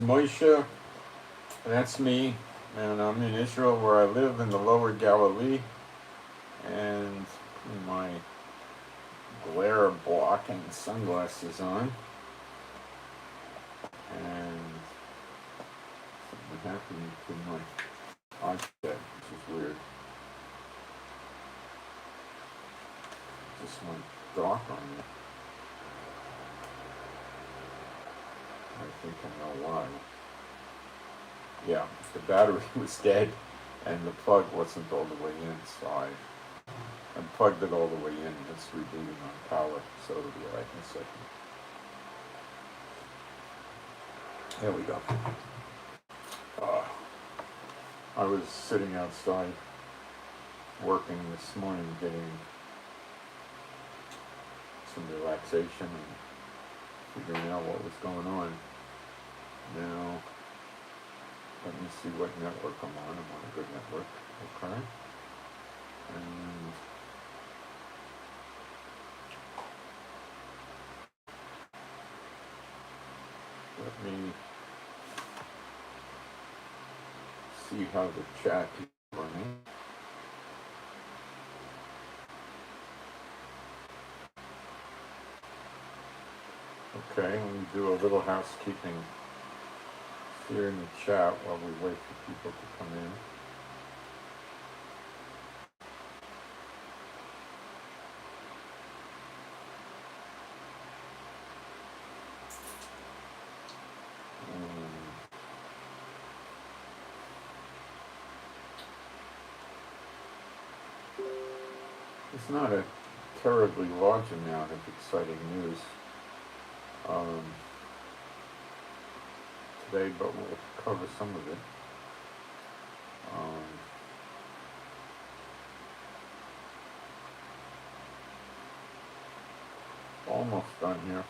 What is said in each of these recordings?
Moshe, that's me, and I'm in Israel where I live in the lower Galilee, and my glare blocking sunglasses on, and something happened to my iPad, which is weird. It just went dark on me. I think I know why. Yeah, the battery was dead and the plug wasn't all the way in, so I unplugged it all the way in. It's rebooting on power, so it'll be alright in a second. There we go. I was sitting outside working this morning, getting some relaxation and figuring out what was going on. Now, let me see what network I'm on. I'm on a good network. Okay. And let me see how the chat is running. Okay, let me do a little housekeeping here in the chat while we wait for people to come in. It's not a terribly large amount of exciting news today, but we'll cover some of it. Almost done here.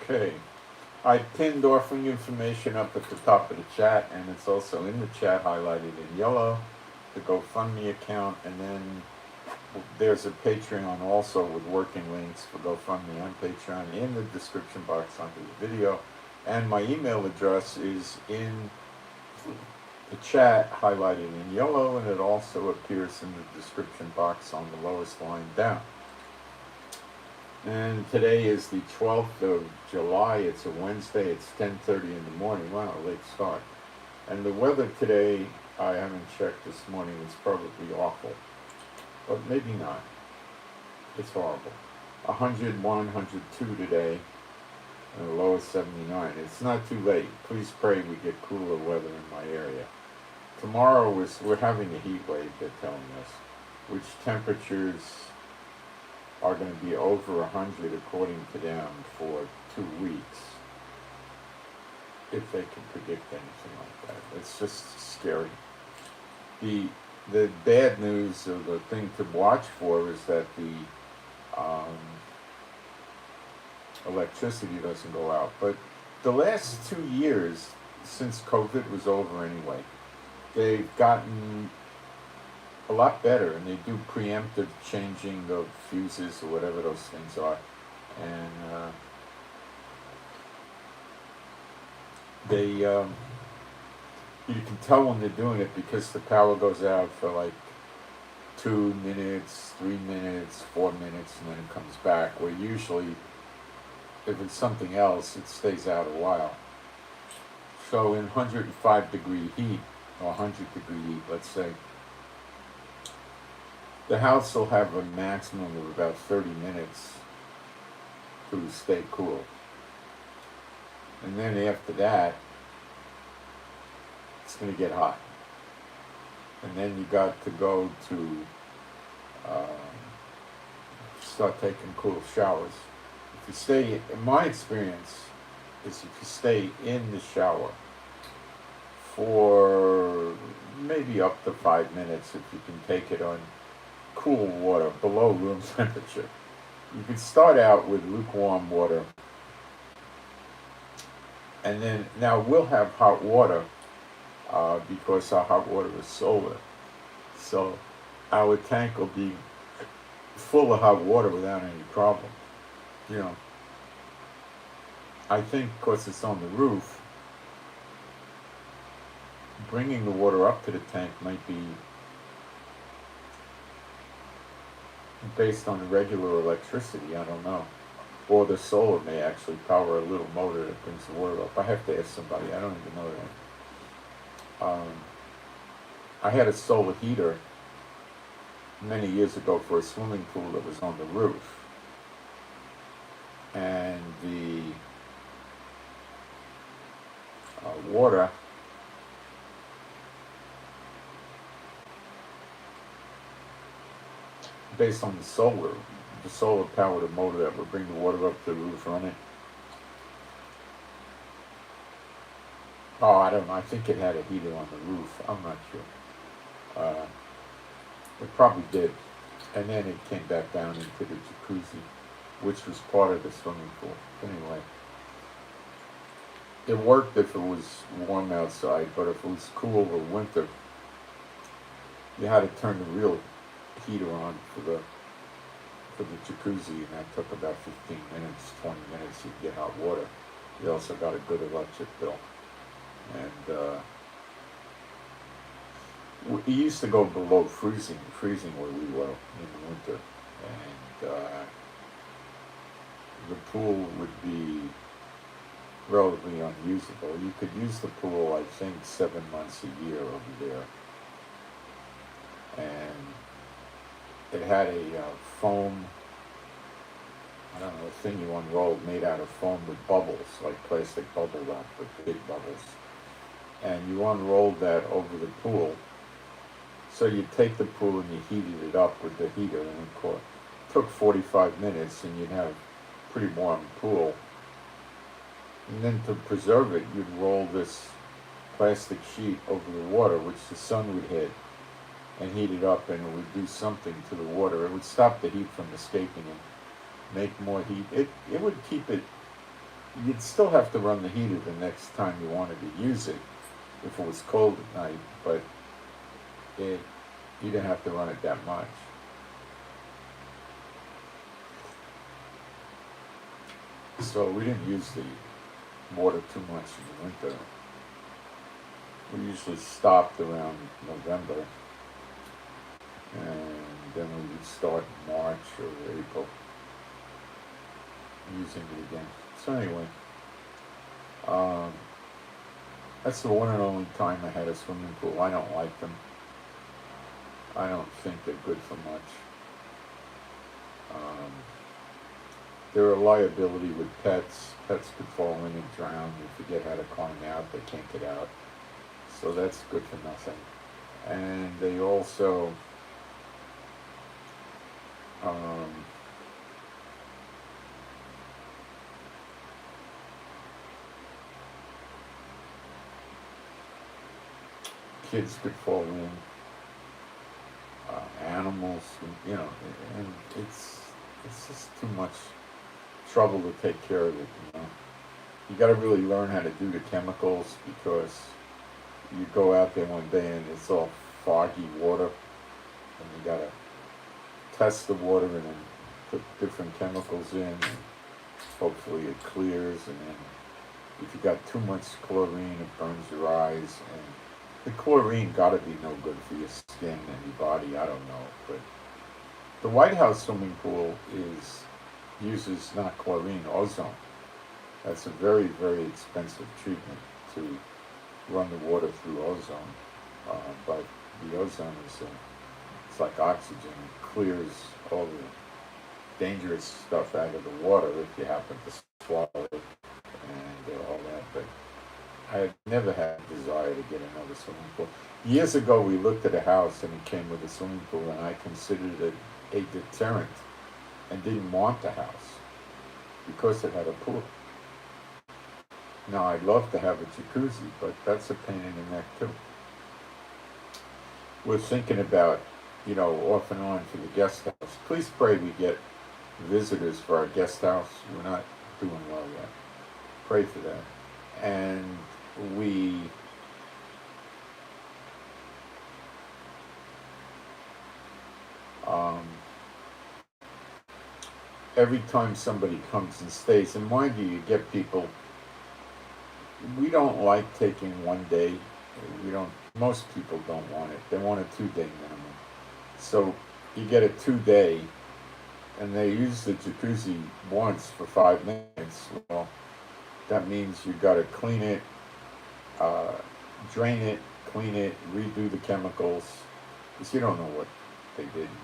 Okay, I pinned offering information up at the top of the chat, and it's also in the chat highlighted in yellow, the GoFundMe account, and then there's a Patreon also with working links for GoFundMe on Patreon in the description box under the video, and my email address is in the chat highlighted in yellow, and it also appears in the description box on the lowest line down. And today is the 12th of July. It's a Wednesday. It's 10:30 in the morning. Wow, late start. And the weather today, I haven't checked this morning, it's probably awful. But maybe not. It's horrible. 101, 102 today, and the low is 79. It's not too late. Please pray we get cooler weather in my area. Tomorrow we're having a heat wave, they're telling us, which temperatures are going to be over 100 according to them for 2 weeks, if they can predict anything like that. It's just scary. The bad news, or the thing to watch for, is that the electricity doesn't go out. But the last 2 years, since COVID was over anyway, they've gotten a lot better, and they do preemptive changing of fuses or whatever those things are, and they you can tell when they're doing it because the power goes out for like 2 minutes, 3 minutes, 4 minutes, and then it comes back, where usually if it's something else it stays out a while. So in 105 degree heat, or 100 degree heat, let's say, the house will have a maximum of about 30 minutes to stay cool. And then after that, it's going to get hot. And then you got to go to start taking cool showers. If you stay, in my experience, is if you stay in the shower for maybe up to 5 minutes, if you can take it on cool water below room temperature. You can start out with lukewarm water, and then now we'll have hot water because our hot water is solar. So our tank will be full of hot water without any problem. You know, I think because it's on the roof, bringing the water up to the tank might be based on the regular electricity, I don't know. Or the solar may actually power a little motor that brings the water up. I have to ask somebody, I don't even know that. I had a solar heater many years ago for a swimming pool that was on the roof. And the water based on the solar powered a motor that would bring the water up to the roof running. Oh, I don't know. I think it had a heater on the roof. I'm not sure. It probably did. And then it came back down into the jacuzzi, which was part of the swimming pool. Anyway, it worked if it was warm outside, but if it was cool or winter, you had to turn the real heater on for the jacuzzi, and that took about 15 minutes, 20 minutes, you'd get hot water. You also got a good electric bill. And it used to go below freezing where we were in the winter. And the pool would be relatively unusable. You could use the pool, I think, 7 months a year over there. And it had a foam, I don't know, a thing you unrolled made out of foam with bubbles, like plastic bubble wrap with big bubbles. And you unrolled that over the pool. So you take the pool and you heated it up with the heater, and it took 45 minutes, and you'd have a pretty warm pool. And then to preserve it, you'd roll this plastic sheet over the water, which the sun would hit, and heat it up, and it would do something to the water. It would stop the heat from escaping and make more heat. It would keep it, you'd still have to run the heater the next time you wanted to use it if it was cold at night, but you didn't have to run it that much. So we didn't use the water too much in the winter. We usually stopped around November, and then we would start in March or April using it again. So anyway, that's the one and only time I had a swimming pool. I don't like them. I don't think they're good for much. They're a liability with pets. Pets could fall in and drown. You forget how to climb out, they can't get out. So that's good for nothing. And they also kids could fall in, animals, you know, and it's just too much trouble to take care of it, you know. You got to really learn how to do the chemicals, because you go out there one day and it's all foggy water, and you got to test the water and then put different chemicals in, and hopefully it clears. And then if you got too much chlorine, it burns your eyes, and the chlorine got to be no good for your skin and your body, I don't know. But the White House swimming pool uses not chlorine, ozone. That's a very, very expensive treatment to run the water through ozone. But the ozone it's like oxygen. It clears all the dangerous stuff out of the water if you happen to swallow it and all that. But I never had a desire to get another swimming pool. Years ago, we looked at a house and it came with a swimming pool, and I considered it a deterrent and didn't want the house because it had a pool. Now, I'd love to have a jacuzzi, but that's a pain in the neck too. We're thinking about, off and on for the guest house. Please pray we get visitors for our guest house. We're not doing well yet. Pray for that. And we every time somebody comes and stays, and mind you get people, we don't like taking one day. Most people don't want it. They want a 2-day minimum. So you get a 2-day, and they use the jacuzzi once for 5 minutes. Well, that means you got to clean it, drain it, clean it, redo the chemicals, because you don't know what they did in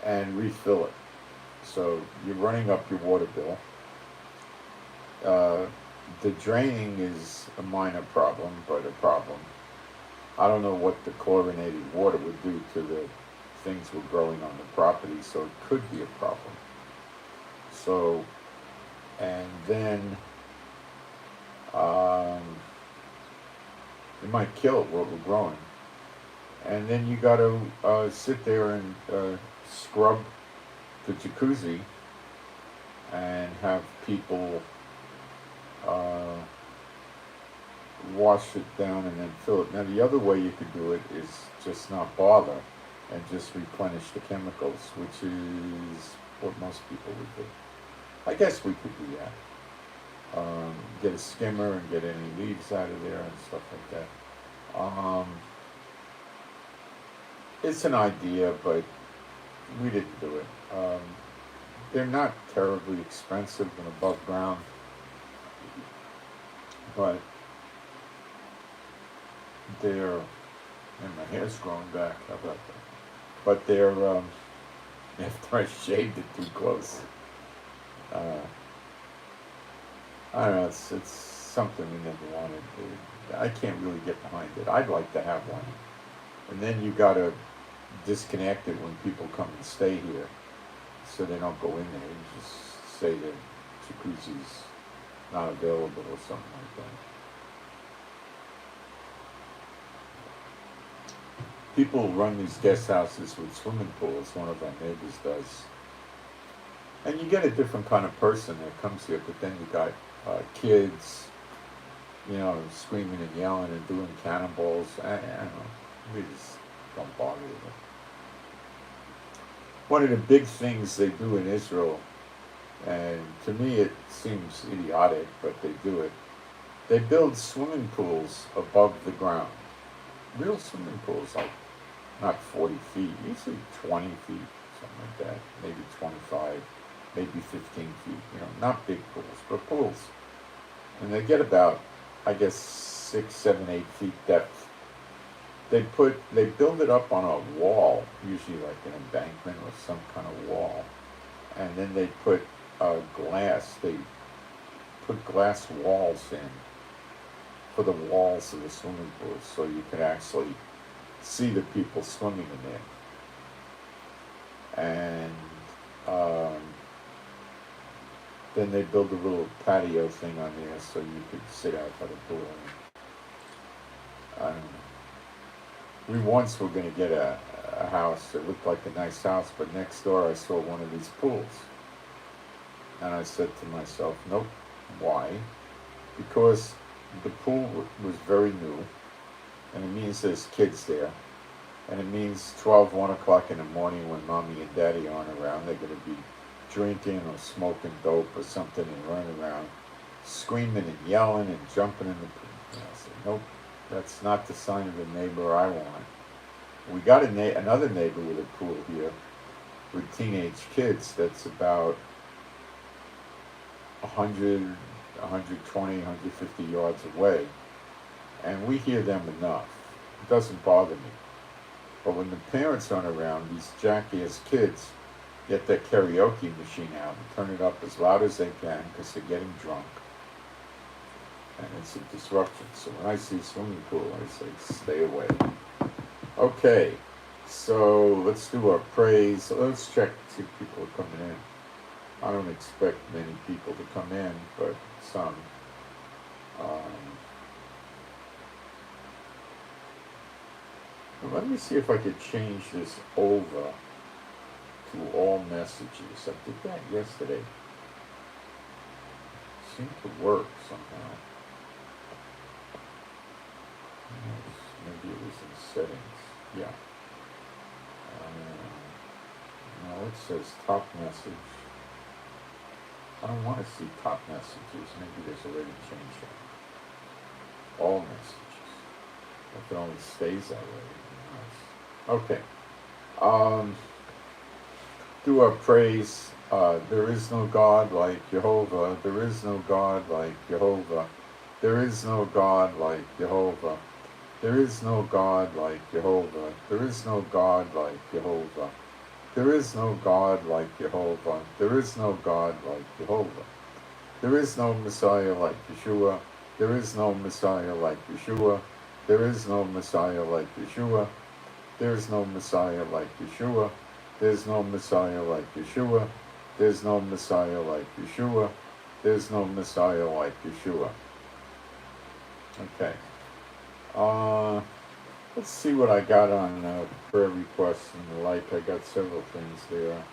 there, and refill it. So you're running up your water bill. The draining is a minor problem, but a problem. I don't know what the chlorinated water would do to the things we're growing on the property, so it could be a problem. So, and then it might kill what we're growing. And then you got to sit there and scrub the jacuzzi and have people wash it down and then fill it. Now the other way you could do it is just not bother and just replenish the chemicals, which is what most people would do. I guess we could do that. Get a skimmer and get any leaves out of there and stuff like that. It's an idea, but we didn't do it. They're not terribly expensive and above ground, but they're, and my hair's growing back, how about that? But they're, after I shaved it too close, I don't know, it's something we never wanted. I can't really get behind it. I'd like to have one. And then you gotta disconnect it when people come and stay here, so they don't go in there. You just say the jacuzzi's not available or something like that. People run these guest houses with swimming pools. One of our neighbors does. And you get a different kind of person that comes here, but then you got kids, screaming and yelling and doing cannonballs. I don't know. We just don't bother with it. One of the big things they do in Israel, and to me it seems idiotic, but they do it, they build swimming pools above the ground. Real swimming pools, like not 40 feet, usually 20 feet, something like that, maybe 25, maybe 15 feet, not big pools, but pools. And they get about, I guess, 6, 7, 8 feet depth. They build it up on a wall, usually like an embankment or some kind of wall. And then they put glass walls in for the walls of the swimming pool, so you can actually see the people swimming in there. And then they build a little patio thing on there so you could sit out by the pool. I don't know. We once were going to get a house that looked like a nice house, but next door I saw one of these pools. And I said to myself, nope. Why? Because the pool was very new, and it means there's kids there. And it means 1 o'clock in the morning when mommy and daddy aren't around, they're going to be drinking or smoking dope or something and running around, screaming and yelling and jumping in the pool. And I said, nope, that's not the sign of the neighbor I want. We got another neighbor with a pool here with teenage kids that's about 100, 120, 150 yards away. And we hear them enough. It doesn't bother me. But when the parents aren't around, these jackass kids get that karaoke machine out and turn it up as loud as they can because they're getting drunk. And it's a disruption. So when I see swimming pool, I say, stay away. Okay, so let's do our praise. Let's check to see if people are coming in. I don't expect many people to come in, but some. Let me see if I could change this over to all messages. I did that yesterday. It seemed to work somehow. Maybe it was in settings. Yeah. No, it says top message. I don't want to see top messages. Maybe there's already changed that. All messages. If it only stays that way. Nice. Okay. Do our praise. There is no God like Jehovah. There is no God like Jehovah. There is no God like Jehovah. There is no God like Jehovah. There is no God like Jehovah. There is no God like Jehovah. There is no God like Jehovah. There is no Messiah like Yeshua. There is no Messiah like Yeshua. There is no Messiah like Yeshua. There is no Messiah like Yeshua. There's no Messiah like Yeshua. There's no Messiah like Yeshua. There's no Messiah like Yeshua. Okay. Let's see what I got on prayer requests and the like. I got several things there.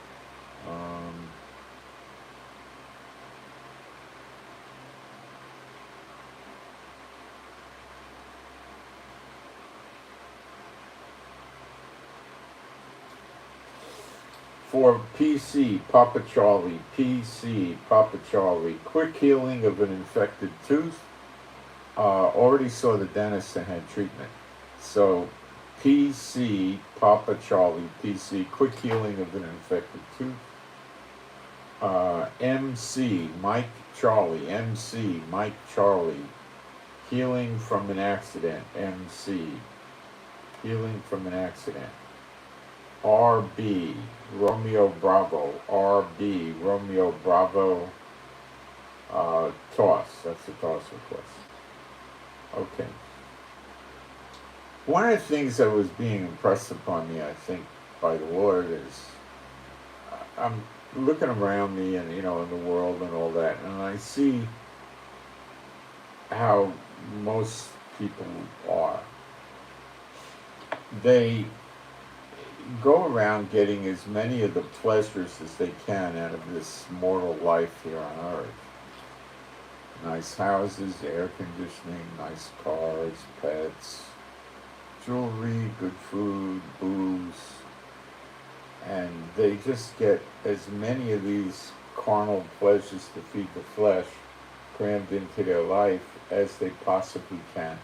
For PC, Papa Charlie, PC, Papa Charlie, quick healing of an infected tooth. Already saw the dentist and had treatment. So, PC, Papa Charlie, PC, quick healing of an infected tooth. MC, Mike Charlie, MC, Mike Charlie, healing from an accident, MC, healing from an accident. RB, Romeo Bravo, RB, Romeo Bravo, toss, that's the toss request. Okay. One of the things that was being impressed upon me, I think, by the Lord is, I'm looking around me and, in the world and all that, and I see how most people are. They go around getting as many of the pleasures as they can out of this mortal life here on earth. Nice houses, air conditioning, nice cars, pets, jewelry, good food, booze, and they just get as many of these carnal pleasures to feed the flesh crammed into their life as they possibly can.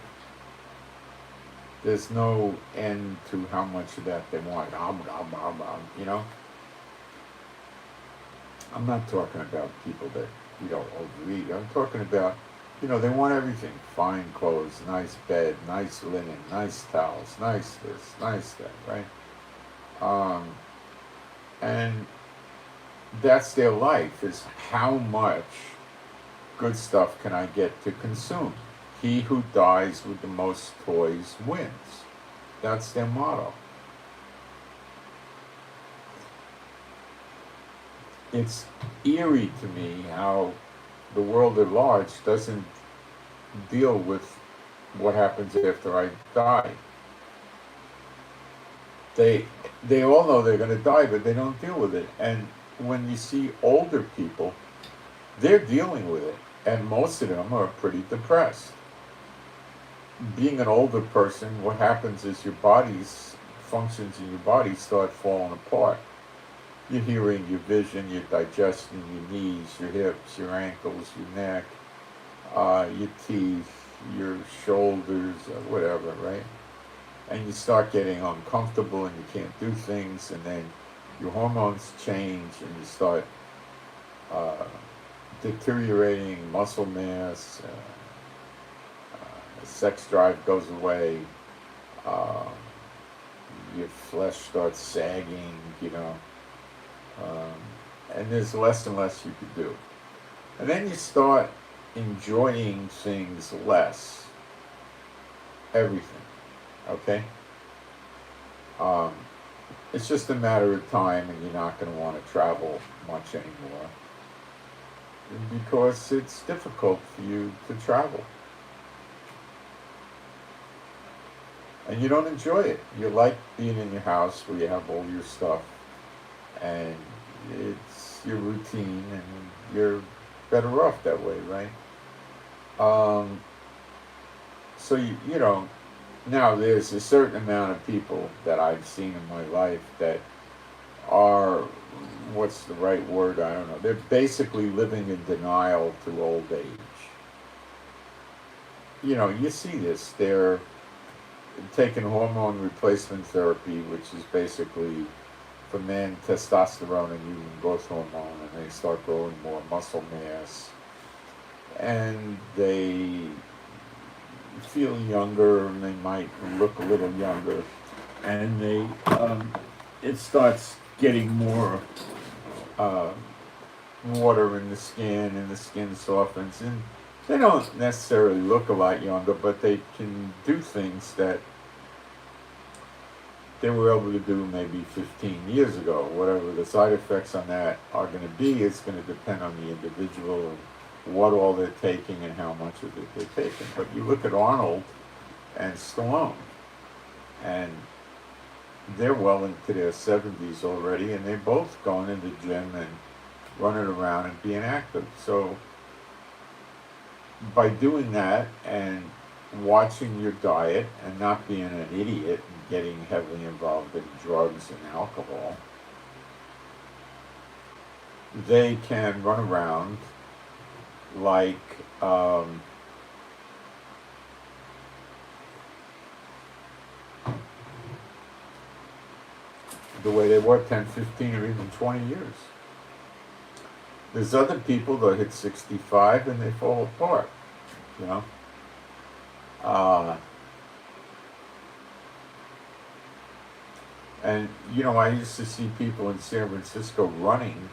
There's no end to how much of that they want. I'm not talking about people that, overeat. I'm talking about, they want everything. Fine clothes, nice bed, nice linen, nice towels, nice this, nice that, right? And that's their life, is how much good stuff can I get to consume? He who dies with the most toys wins. That's their motto. It's eerie to me how the world at large doesn't deal with what happens after I die. They all know they're going to die, but they don't deal with it. And when you see older people, they're dealing with it, and most of them are pretty depressed. Being an older person, what happens is your functions in your body start falling apart. Your hearing, your vision, your digestion, your knees, your hips, your ankles, your neck, your teeth, your shoulders, whatever, right? And you start getting uncomfortable and you can't do things, and then your hormones change and you start deteriorating muscle mass, sex drive goes away, your flesh starts sagging, And there's less and less you could do. And then you start enjoying things less. Everything. Okay? Um, it's just a matter of time, and you're not going to want to travel much anymore because it's difficult for you to travel. And you don't enjoy it. You like being in your house where you have all your stuff, and it's your routine, and you're better off that way, right? So you know, now there's a certain amount of people that I've seen in my life that are, what's the right word? I don't know. They're basically living in denial to old age. You know, you see this. They're taking hormone replacement therapy, which is basically for men testosterone and human growth hormone, and they start growing more muscle mass, and they feel younger, and they might look a little younger, and they it starts getting more water in the skin, and the skin softens, and they don't necessarily look a lot younger, but they can do things that they were able to do maybe 15 years ago. Whatever the side effects on that are going to be, it's going to depend on the individual and what all they're taking and how much of it they're taking. But you look at Arnold and Stallone, and they're well into their 70s already, and they're both going in the gym and running around and being active. So by doing that and watching your diet and not being an idiot and getting heavily involved in drugs and alcohol, they can run around like the way they were 10, 15, or even 20 years. There's other people that hit 65 and they fall apart, you know. And, you know, I used to see people in San Francisco running.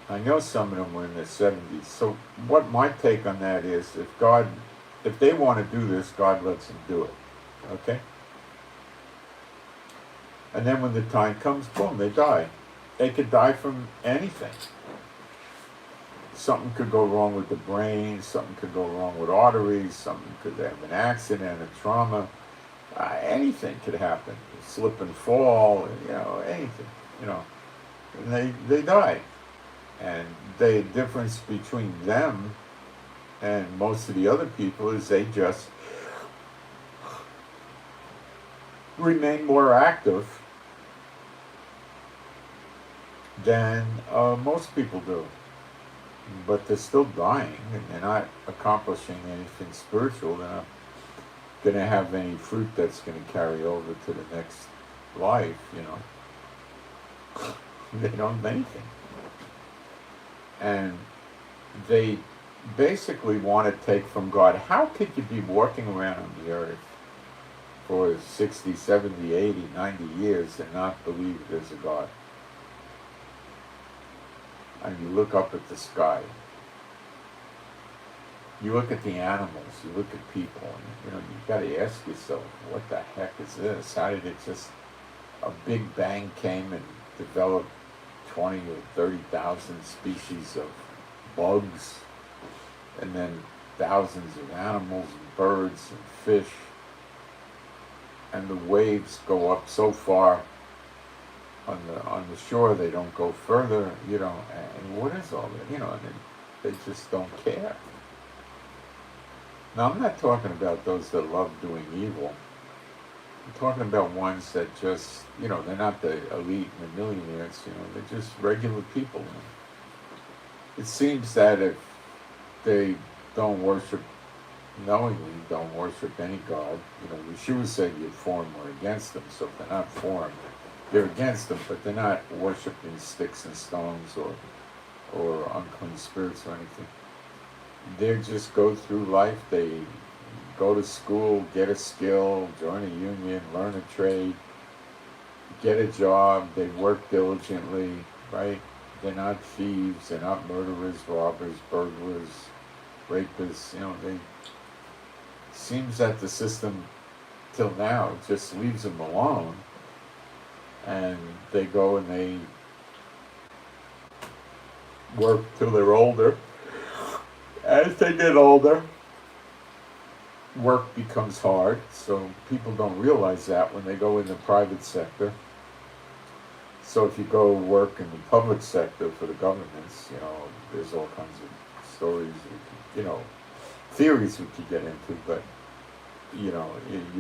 I know some of them were in their 70s. So what my take on that is, if they want to do this, God lets them do it. Okay? And then when the time comes, boom, they die. They could die from anything. Something could go wrong with the brain, something could go wrong with arteries, something could have an accident, a trauma, anything could happen. Slip and fall, you know, anything, you know. And they die. And the difference between them and most of the other people is they just remain more active than most people do. But they're still dying, and they're not accomplishing anything spiritual. They're not going to have any fruit that's going to carry over to the next life, you know. They don't have anything. And they basically want to take from God. How could you be walking around on the earth for 60, 70, 80, 90 years and not believe there's a God? And you look up at the sky. You look at the animals, you look at people, and you know, you've got to ask yourself, what the heck is this? How did it just, a big bang came and developed 20 or 30,000 species of bugs, and then thousands of animals and birds and fish, and the waves go up so far on the shore, they don't go further, you know, and what is all that, you know, and they just don't care. Now, I'm not talking about those that love doing evil. I'm talking about ones that just, you know, they're not the elite and the millionaires, you know, they're just regular people. It seems that if they don't worship, knowingly don't worship any God, you know, Yeshua said you're for them or against them, so if they're not for them, they're against them, but they're not worshiping sticks and stones or unclean spirits or anything. They just go through life, they go to school, get a skill, join a union, learn a trade, get a job, they work diligently, right? They're not thieves, they're not murderers, robbers, burglars, rapists. They seems that the system till now just leaves them alone, and they go and they work till they're older. As they get older, work becomes hard, so people don't realize that when they go in the private sector. So if you go work in the public sector for the governments, there's all kinds of stories, theories we could get into, but, you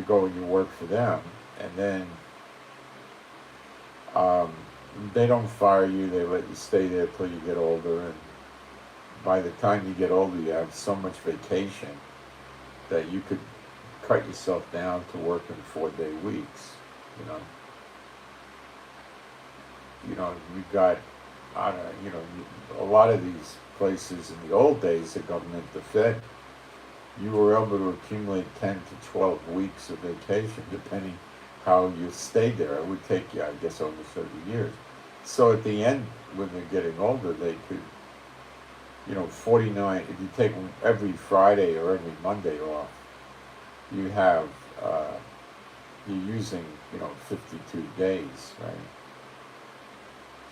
go and you work for them, and then they don't fire you, they let you stay there till you get older, and by the time you get older, you have so much vacation that you could cut yourself down to working 4-day weeks, You've got, I don't know, a lot of these places in the old days, the government, the Fed, you were able to accumulate 10 to 12 weeks of vacation, depending how you stayed there. It would take you, I guess, over 30 years. So at the end, when they're getting older, they could, 49, if you take every Friday or every Monday off, you have, you're using, 52 days, right?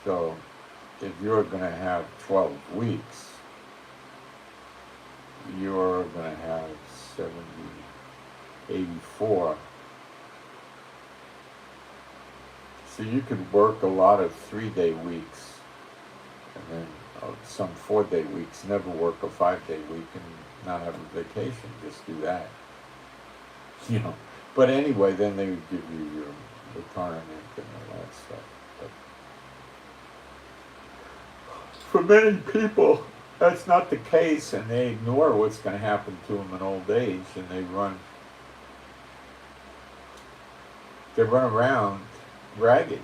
So if you're going to have 12 weeks, you're going to have 70, 84. So you could work a lot of 3-day weeks, and then some 4-day weeks, never work a 5-day week and not have a vacation, just do that. But anyway, then they would give you your retirement and all that stuff. But for many people, that's not the case, and they ignore what's going to happen to them in old age, and they run around ragged.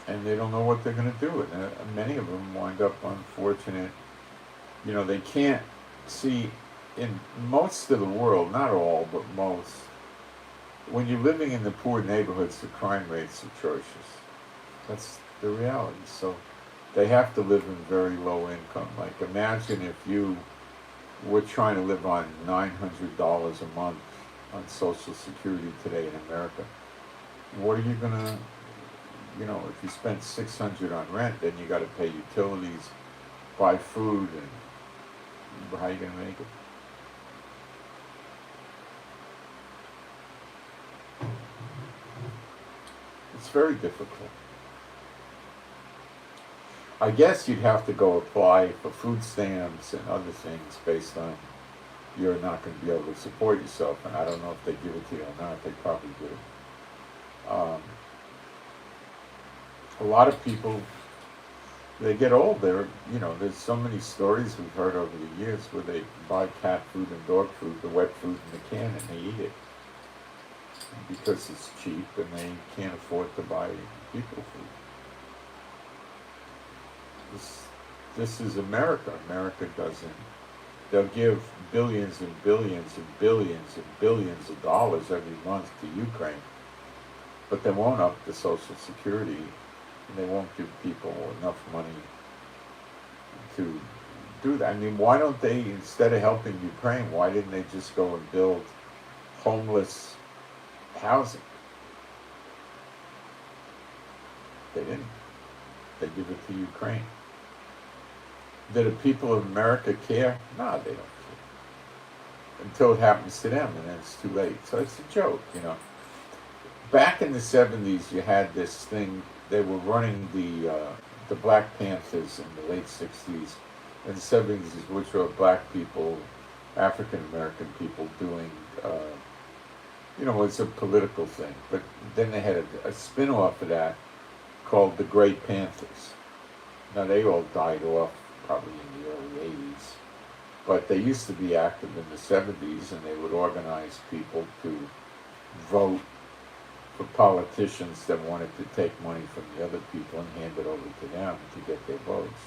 And they don't know what they're going to do. And many of them wind up unfortunate. They can't see, in most of the world, not all, but most, when you're living in the poor neighborhoods, the crime rate's atrocious. That's the reality. So they have to live in very low income. Like, imagine if you were trying to live on $900 a month on Social Security today in America. What are you going to, if you spent $600 on rent, then you got to pay utilities, buy food, and how are you going to make it? It's very difficult. I guess you'd have to go apply for food stamps and other things based on you're not going to be able to support yourself, and I don't know if they give it to you or not. They probably do. A lot of people, they get old. There's so many stories we've heard over the years where they buy cat food and dog food, the wet food in the can, and they eat it because it's cheap and they can't afford to buy people food. This is America. America doesn't. They'll give billions and billions and billions and billions of dollars every month to Ukraine, but they won't up the Social Security, and they won't give people enough money to do that. I mean, why don't they, instead of helping Ukraine, why didn't they just go and build homeless housing? They didn't. They give it to Ukraine. Do the people of America care? No, they don't care. Until it happens to them, and then it's too late. So it's a joke, Back in the 70s, you had this thing. They were running the Black Panthers in the late 60s and 70s, which were black people, African American people doing, it's a political thing. But then they had a spin-off of that called the Grey Panthers. Now, they all died off probably in the early 80s. But they used to be active in the 70s, and they would organize people to vote for politicians that wanted to take money from the other people and hand it over to them to get their votes.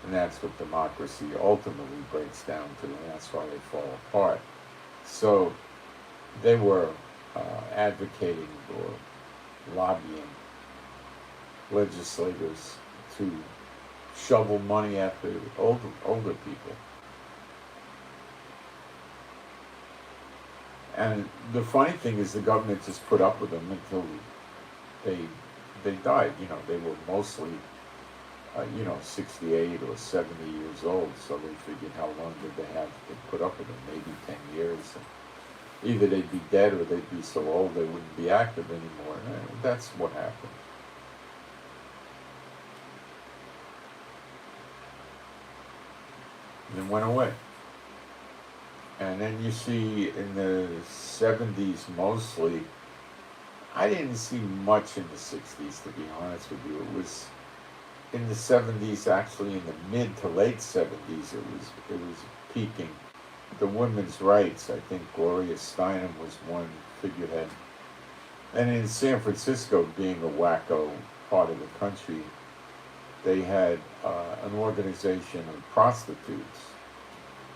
And that's what democracy ultimately breaks down to, and that's why they fall apart. So they were advocating or lobbying legislators to shovel money after older people. And the funny thing is the government just put up with them until they died. You know, they were mostly 68 or 70 years old, so they figured how long did they have to put up with them? Maybe 10 years. And either they'd be dead or they'd be so old they wouldn't be active anymore. And that's what happened. And it went away. And then you see in the 70s mostly, I didn't see much in the 60s, to be honest with you. It was in the 70s, actually in the mid to late 70s, it was peaking. The women's rights, I think Gloria Steinem was one figurehead. And in San Francisco, being a wacko part of the country, they had an organization of prostitutes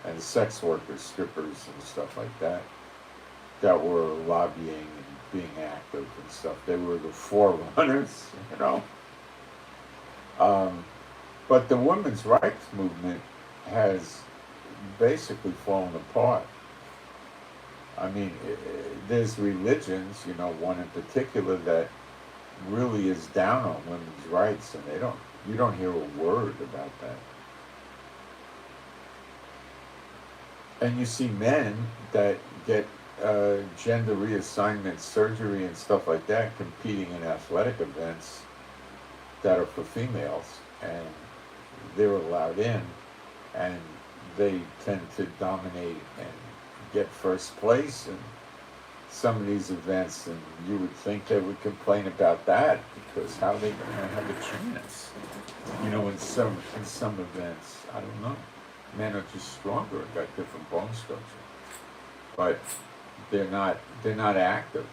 and sex workers, strippers and stuff like that, that were lobbying and being active and stuff. They were the forerunners, you know. But the women's rights movement has basically fallen apart. I mean, there's religions, you know, one in particular that really is down on women's rights, and you don't hear a word about that. And you see men that get gender reassignment surgery and stuff like that competing in athletic events that are for females, and they're allowed in, and they tend to dominate and get first place in some of these events, and you would think they would complain about that, because how are they going to have a chance? You know, in some events, I don't know. Men are just stronger and got different bone structure, but they're not active.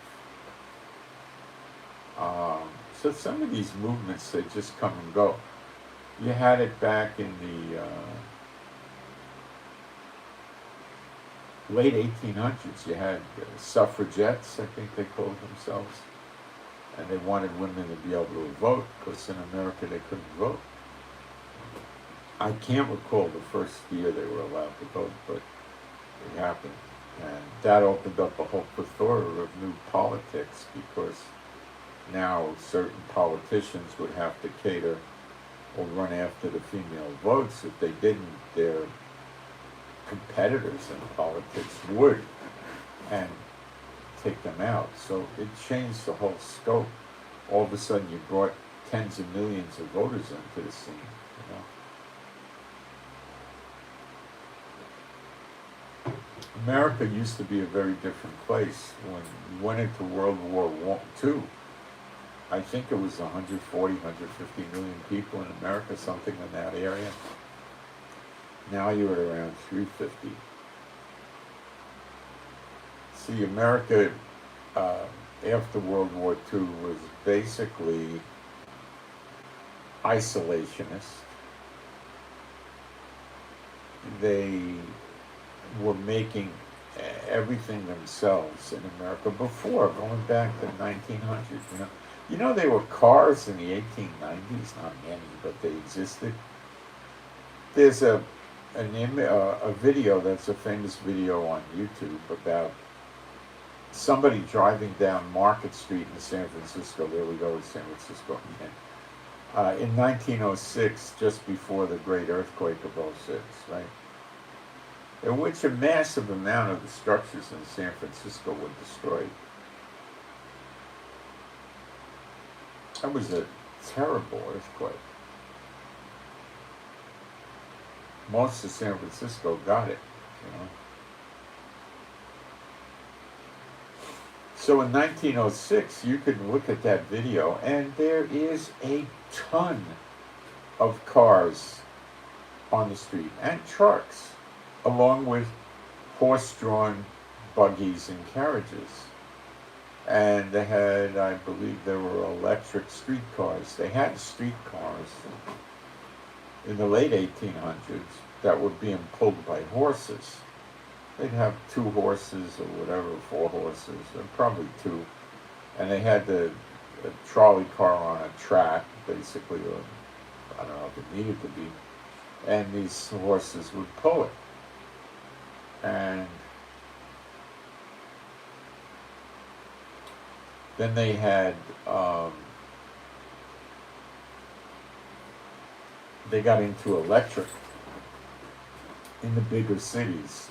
So some of these movements, they just come and go. You had it back in the late 1800s. You had suffragettes, I think they called themselves, and they wanted women to be able to vote, because in America they couldn't vote. I can't recall the first year they were allowed to vote, but it happened. And that opened up a whole plethora of new politics, because now certain politicians would have to cater or run after the female votes. If they didn't, their competitors in politics would, and take them out. So it changed the whole scope. All of a sudden you brought tens of millions of voters into the scene, you know. America used to be a very different place. When we went into World War II, I think it was 140, 150 million people in America, something in that area. Now you're at around 350. See, America after World War II was basically isolationist. They were making everything themselves in America before, going back to 1900. You know, there were cars in the 1890s, not many, but they existed. There's a video that's a famous video on YouTube about somebody driving down Market Street in San Francisco. There we go, San Francisco again. In 1906, just before the great earthquake of '06, right? In which a massive amount of the structures in San Francisco were destroyed. That was a terrible earthquake. Most of San Francisco got it, you know. So in 1906, you could look at that video, and there is a ton of cars on the street, and trucks, along with horse-drawn buggies and carriages. And they had, I believe there were electric streetcars. They had streetcars. in the late 1800s that were being pulled by horses. They'd have 2 horses or whatever, 4 horses, or probably 2, and they had a trolley car on a track, basically, or I don't know if it needed to be, and these horses would pull it. And then they had, they got into electric in the bigger cities,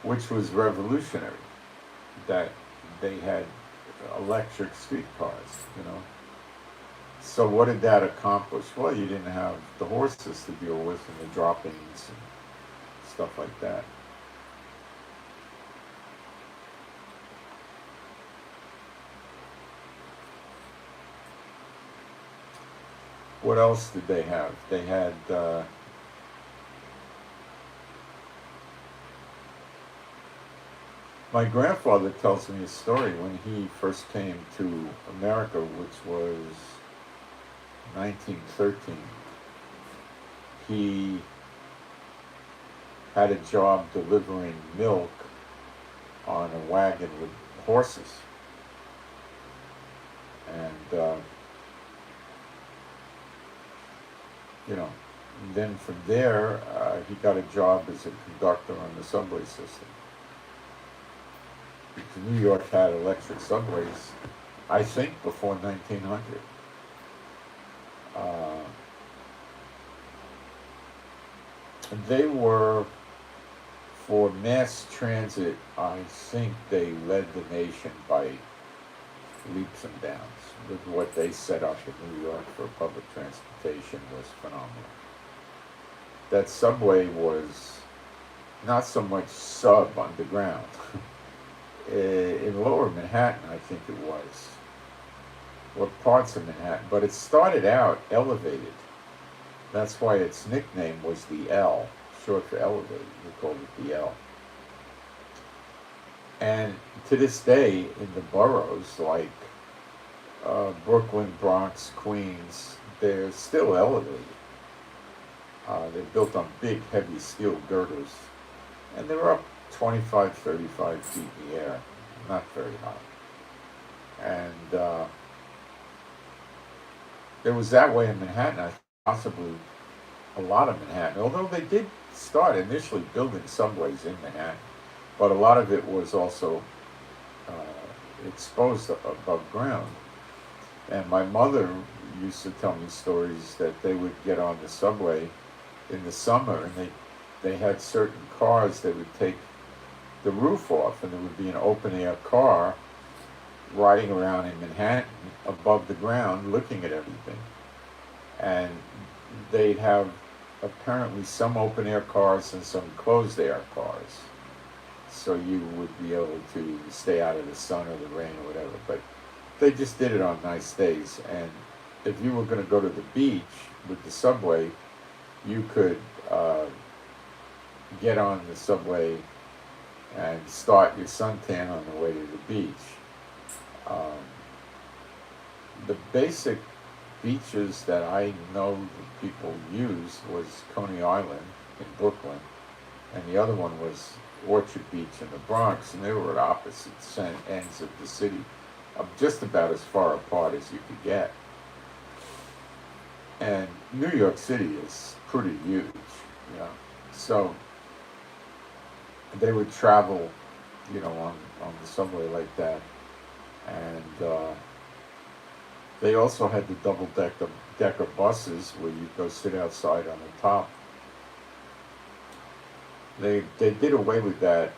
which was revolutionary, that they had electric streetcars, you know. So what did that accomplish? Well, you didn't have the horses to deal with and the droppings and stuff like that. What else did they have? They had my grandfather tells me a story when he first came to America, which was 1913. He had a job delivering milk on a wagon with horses. And, you know, and then from there, he got a job as a conductor on the subway system. Because New York had electric subways, I think, before 1900. They were, for mass transit, I think they led the nation by leaps and bounds. With what they set up in New York for public transportation was phenomenal. That subway was not so much underground. In lower Manhattan, I think it was, or parts of Manhattan, but it started out elevated. That's why its nickname was the L, short for elevated. We called it the L. And to this day, in the boroughs like Brooklyn, Bronx, Queens, they're still elevated. They're built on big, heavy steel girders, and they're up 25, 35 feet in the air, not very high. And it was that way in Manhattan, I think, possibly a lot of Manhattan, although they did start initially building subways in Manhattan, but a lot of it was also exposed above ground. And my mother used to tell me stories that they would get on the subway in the summer, and they had certain cars that would take the roof off, and there would be an open-air car riding around in Manhattan above the ground looking at everything. And they'd have apparently some open-air cars and some closed-air cars, so you would be able to stay out of the sun or the rain or whatever. But they just did it on nice days. And if you were going to go to the beach with the subway, you could get on the subway and start your suntan on the way to the beach. The basic beaches that I know that people used was Coney Island in Brooklyn, and the other one was Orchard Beach in the Bronx, and they were at opposite ends of the city, just about as far apart as you could get. And New York City is pretty huge, you know. So they would travel, you know, on the subway like that. And they also had the double-decker buses where you go sit outside on the top. They did away with that.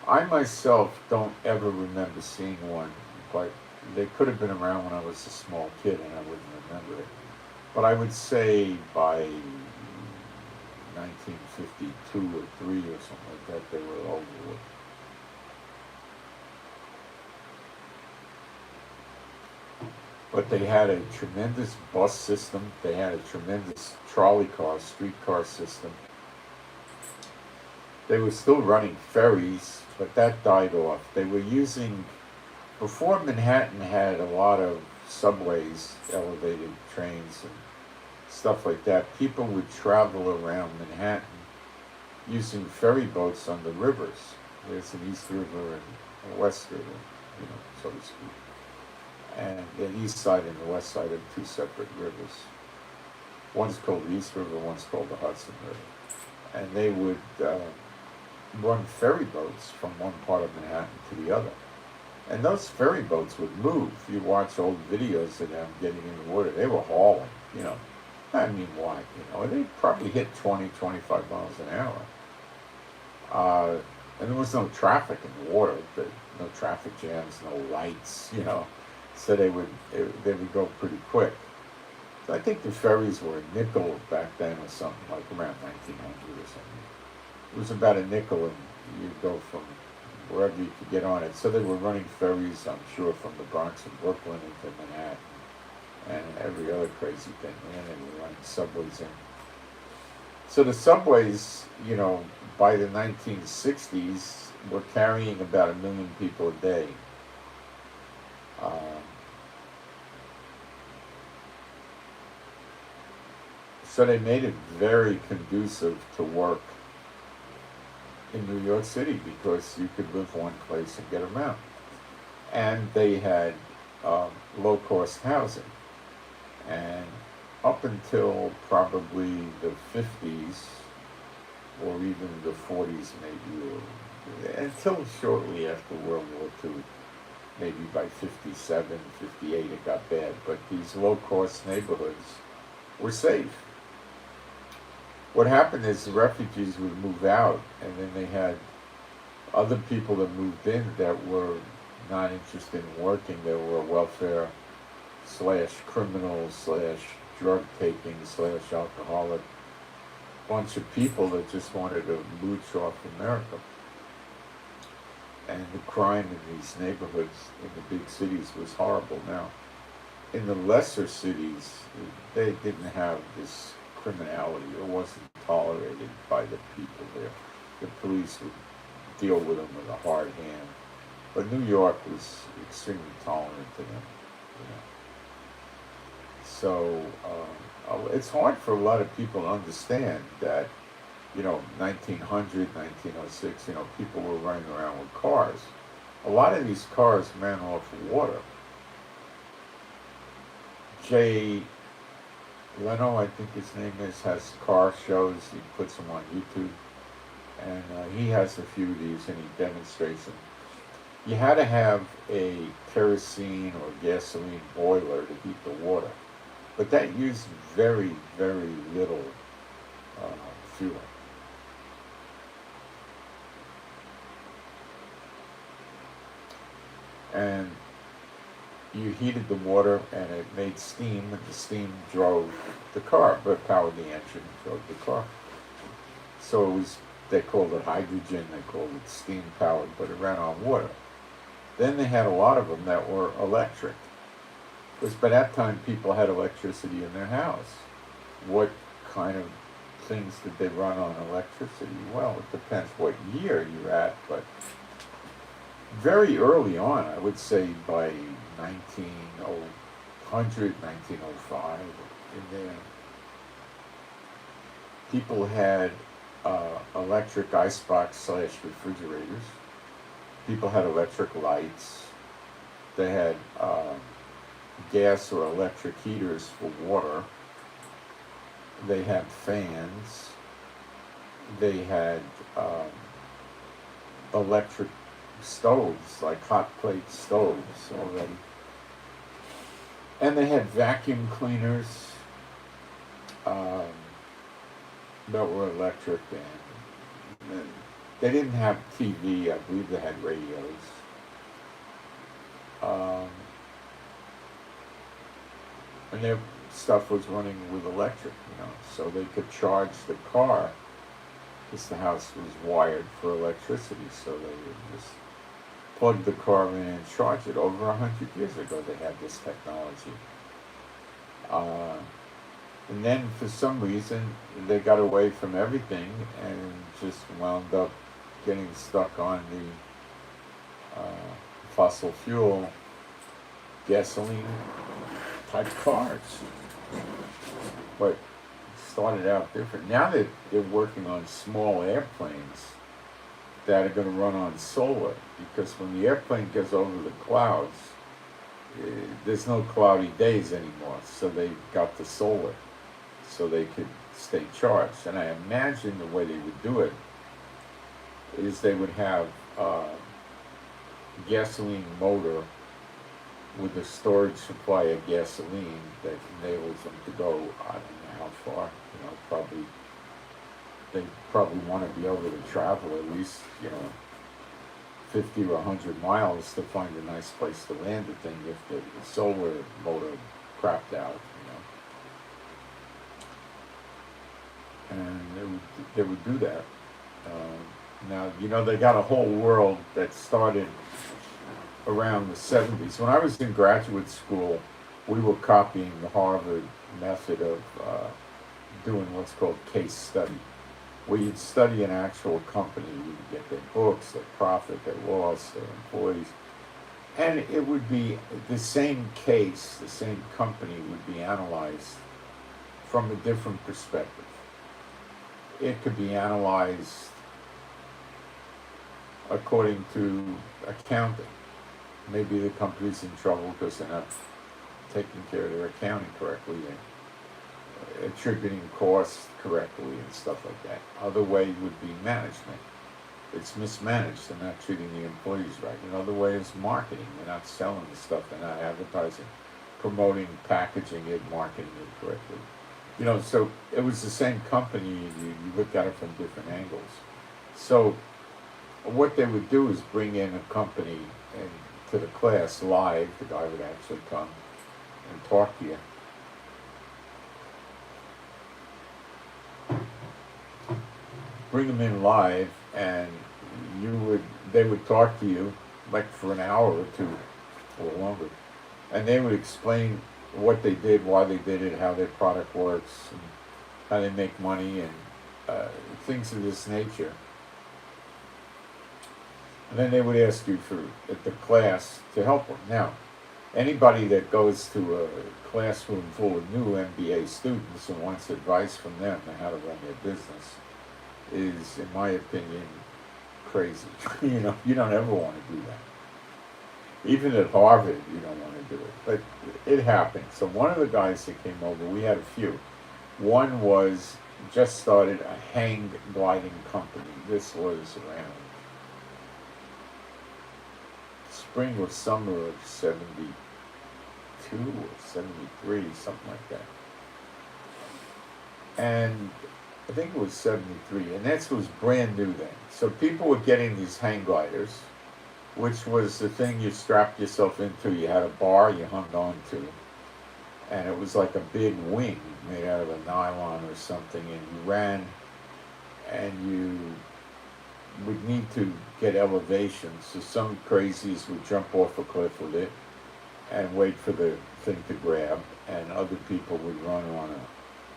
I myself don't ever remember seeing one, but they could have been around when I was a small kid and I wouldn't remember it. But I would say by 1952 or 3 or something like that, they were over with. But they had a tremendous bus system. They had a tremendous trolley car, streetcar system. They were still running ferries, but that died off. They were using, before Manhattan had a lot of subways, elevated trains, and stuff like that, people would travel around Manhattan using ferry boats on the rivers. There's an East River and a West River, so to speak. And the east side and the west side are two separate rivers. One's called the East River, one's called the Hudson River. And they would run ferry boats from one part of Manhattan to the other. And those ferry boats would move. You watch old videos of them getting in the water. They were hauling, I mean, why? They probably hit 20, 25 miles an hour. And there was no traffic in the water, no traffic jams, no lights, so they would go pretty quick. So I think the ferries were a nickel back then or something, like around 1900 or something. It was about a nickel, and you'd go from wherever you could get on it. So they were running ferries, I'm sure, from the Bronx and Brooklyn into Manhattan and every other crazy thing. And they were running subways in. So the subways, by the 1960s, were carrying about 1 million people a day. So they made it very conducive to work in New York City because you could live one place and get around. And they had low-cost housing. And up until probably the 50s, or even the 40s maybe, or until shortly after World War II, maybe by 57, 58 it got bad, but these low-cost neighborhoods were safe. What happened is the refugees would move out, and then they had other people that moved in that were not interested in working. They were welfare / criminals / drug taking / alcoholic bunch of people that just wanted to mooch off America. And the crime in these neighborhoods in the big cities was horrible. Now, in the lesser cities, they didn't have this criminality. It wasn't tolerated by the people there. The police would deal with them with a hard hand. But New York was extremely tolerant to them. So it's hard for a lot of people to understand that, 1900, 1906, people were running around with cars. A lot of these cars ran off water. Jay Leno, I think his name is, has car shows. He puts them on YouTube. And he has a few of these, and he demonstrates them. You had to have a kerosene or gasoline boiler to heat the water. But that used very, very little fuel. And you heated the water and it made steam, and the steam drove the car, but powered the engine, drove the car. So it was, they called it hydrogen, they called it steam powered, but it ran on water. Then they had a lot of them that were electric. Because by that time people had electricity in their house. What kind of things did they run on electricity? Well, it depends what year you're at, but very early on, I would say by 1905, in there, people had electric icebox / refrigerators. People had electric lights. They had gas or electric heaters for water. They had fans. They had electric stoves, like hot plate stoves already. And they had vacuum cleaners that were electric, and they didn't have TV. I believe they had radios. And their stuff was running with electric, so they could charge the car because the house was wired for electricity, so they would just plug the car in and charge it. Over 100 years ago, they had this technology. And then, for some reason, they got away from everything and just wound up getting stuck on the fossil fuel gasoline type cars. But it started out different. Now that they're working on small airplanes that are going to run on solar, because when the airplane gets over the clouds, there's no cloudy days anymore, so they got the solar so they could stay charged. And I imagine the way they would do it is they would have a gasoline motor with a storage supply of gasoline that enables them to go, I don't know how far, they probably want to be able to travel at least, 50 or 100 miles to find a nice place to land the thing if the solar motor crapped out, And they would do that. Now, they got a whole world that started around the 70s. When I was in graduate school, we were copying the Harvard method of doing what's called case study, where you'd study an actual company, you'd get their books, their profit, their loss, their employees, and it would be the same case, the same company would be analyzed from a different perspective. It could be analyzed according to accounting. Maybe the company's in trouble because they're not taking care of their accounting correctly and attributing costs correctly and stuff like that. Other way would be management. It's mismanaged. They're not treating the employees right. Another way is marketing. They're not selling the stuff. They're not advertising, promoting, packaging it, marketing it correctly. So it was the same company. You look at it from different angles. So what they would do is bring in a company and to the class live. The guy would actually come and talk to you. Bring them in live, and they would talk to you like for an hour or two or longer, and they would explain what they did, why they did it, how their product works, and how they make money, and things of this nature. And then they would ask you at the class to help them. Now, anybody that goes to a classroom full of new MBA students and wants advice from them on how to run their business is, in my opinion, crazy. You don't ever want to do that. Even at Harvard, you don't want to do it. But it happened. So one of the guys that came over, we had a few. One was just started a hang gliding company. This was around spring or summer of 72 or 73, something like that. And I think it was 73, and that was brand new then. So people were getting these hang gliders, which was the thing you strapped yourself into. You had a bar you hung on to, and it was like a big wing made out of a nylon or something, and you ran, and you would need to get elevation. So some crazies would jump off a cliff with it and wait for the thing to grab, and other people would run on a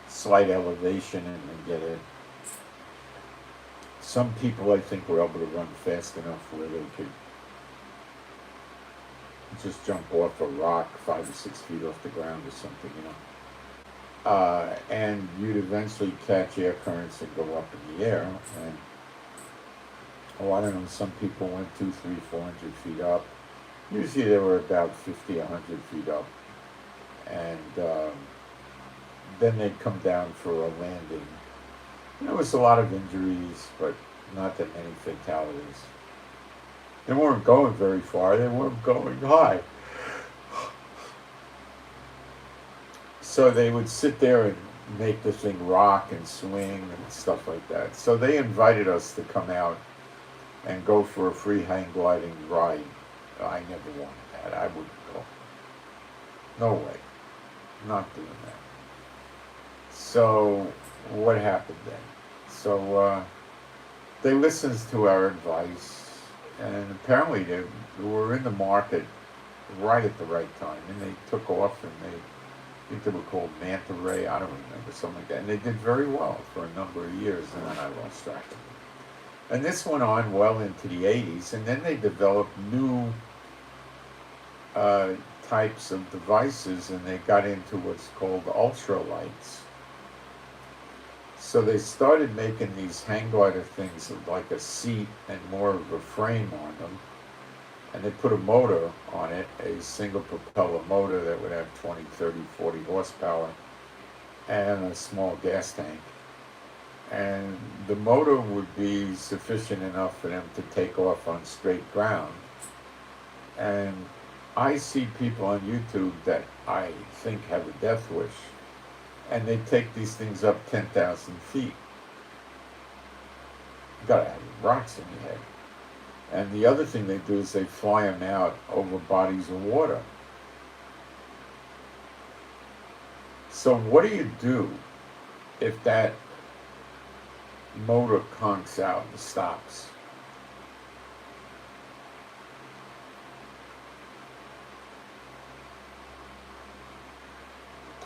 slight elevation and then get it. Some people, I think, were able to run fast enough where they could just jump off a rock 5 or 6 feet off the ground or something, and you'd eventually catch air currents and go up in the air. And I don't know, some people went 200, 300, 400 feet up. Usually they were about 50, 100 feet up. And then they'd come down for a landing. And there was a lot of injuries, but not that many fatalities. They weren't going very far. They weren't going high. So they would sit there and make the thing rock and swing and stuff like that. So they invited us to come out and go for a free hang gliding ride. I never wanted that. I wouldn't go. No way. Not doing that. So what happened then? So they listened to our advice, and apparently they were in the market right at the right time, and they took off, and I think they were called Manta Ray, I don't remember, something like that, and they did very well for a number of years, and then I lost track of them. And this went on well into the 80s, and then they developed new types of devices, and they got into what's called ultralights. So they started making these hang glider things like a seat and more of a frame on them. And they put a motor on it, a single propeller motor that would have 20, 30, 40 horsepower, and a small gas tank. And the motor would be sufficient enough for them to take off on straight ground. And I see people on YouTube that I think have a death wish, and they take these things up 10,000 feet. You gotta have rocks in your head. And the other thing they do is they fly them out over bodies of water. So what do you do if that motor conks out and stops?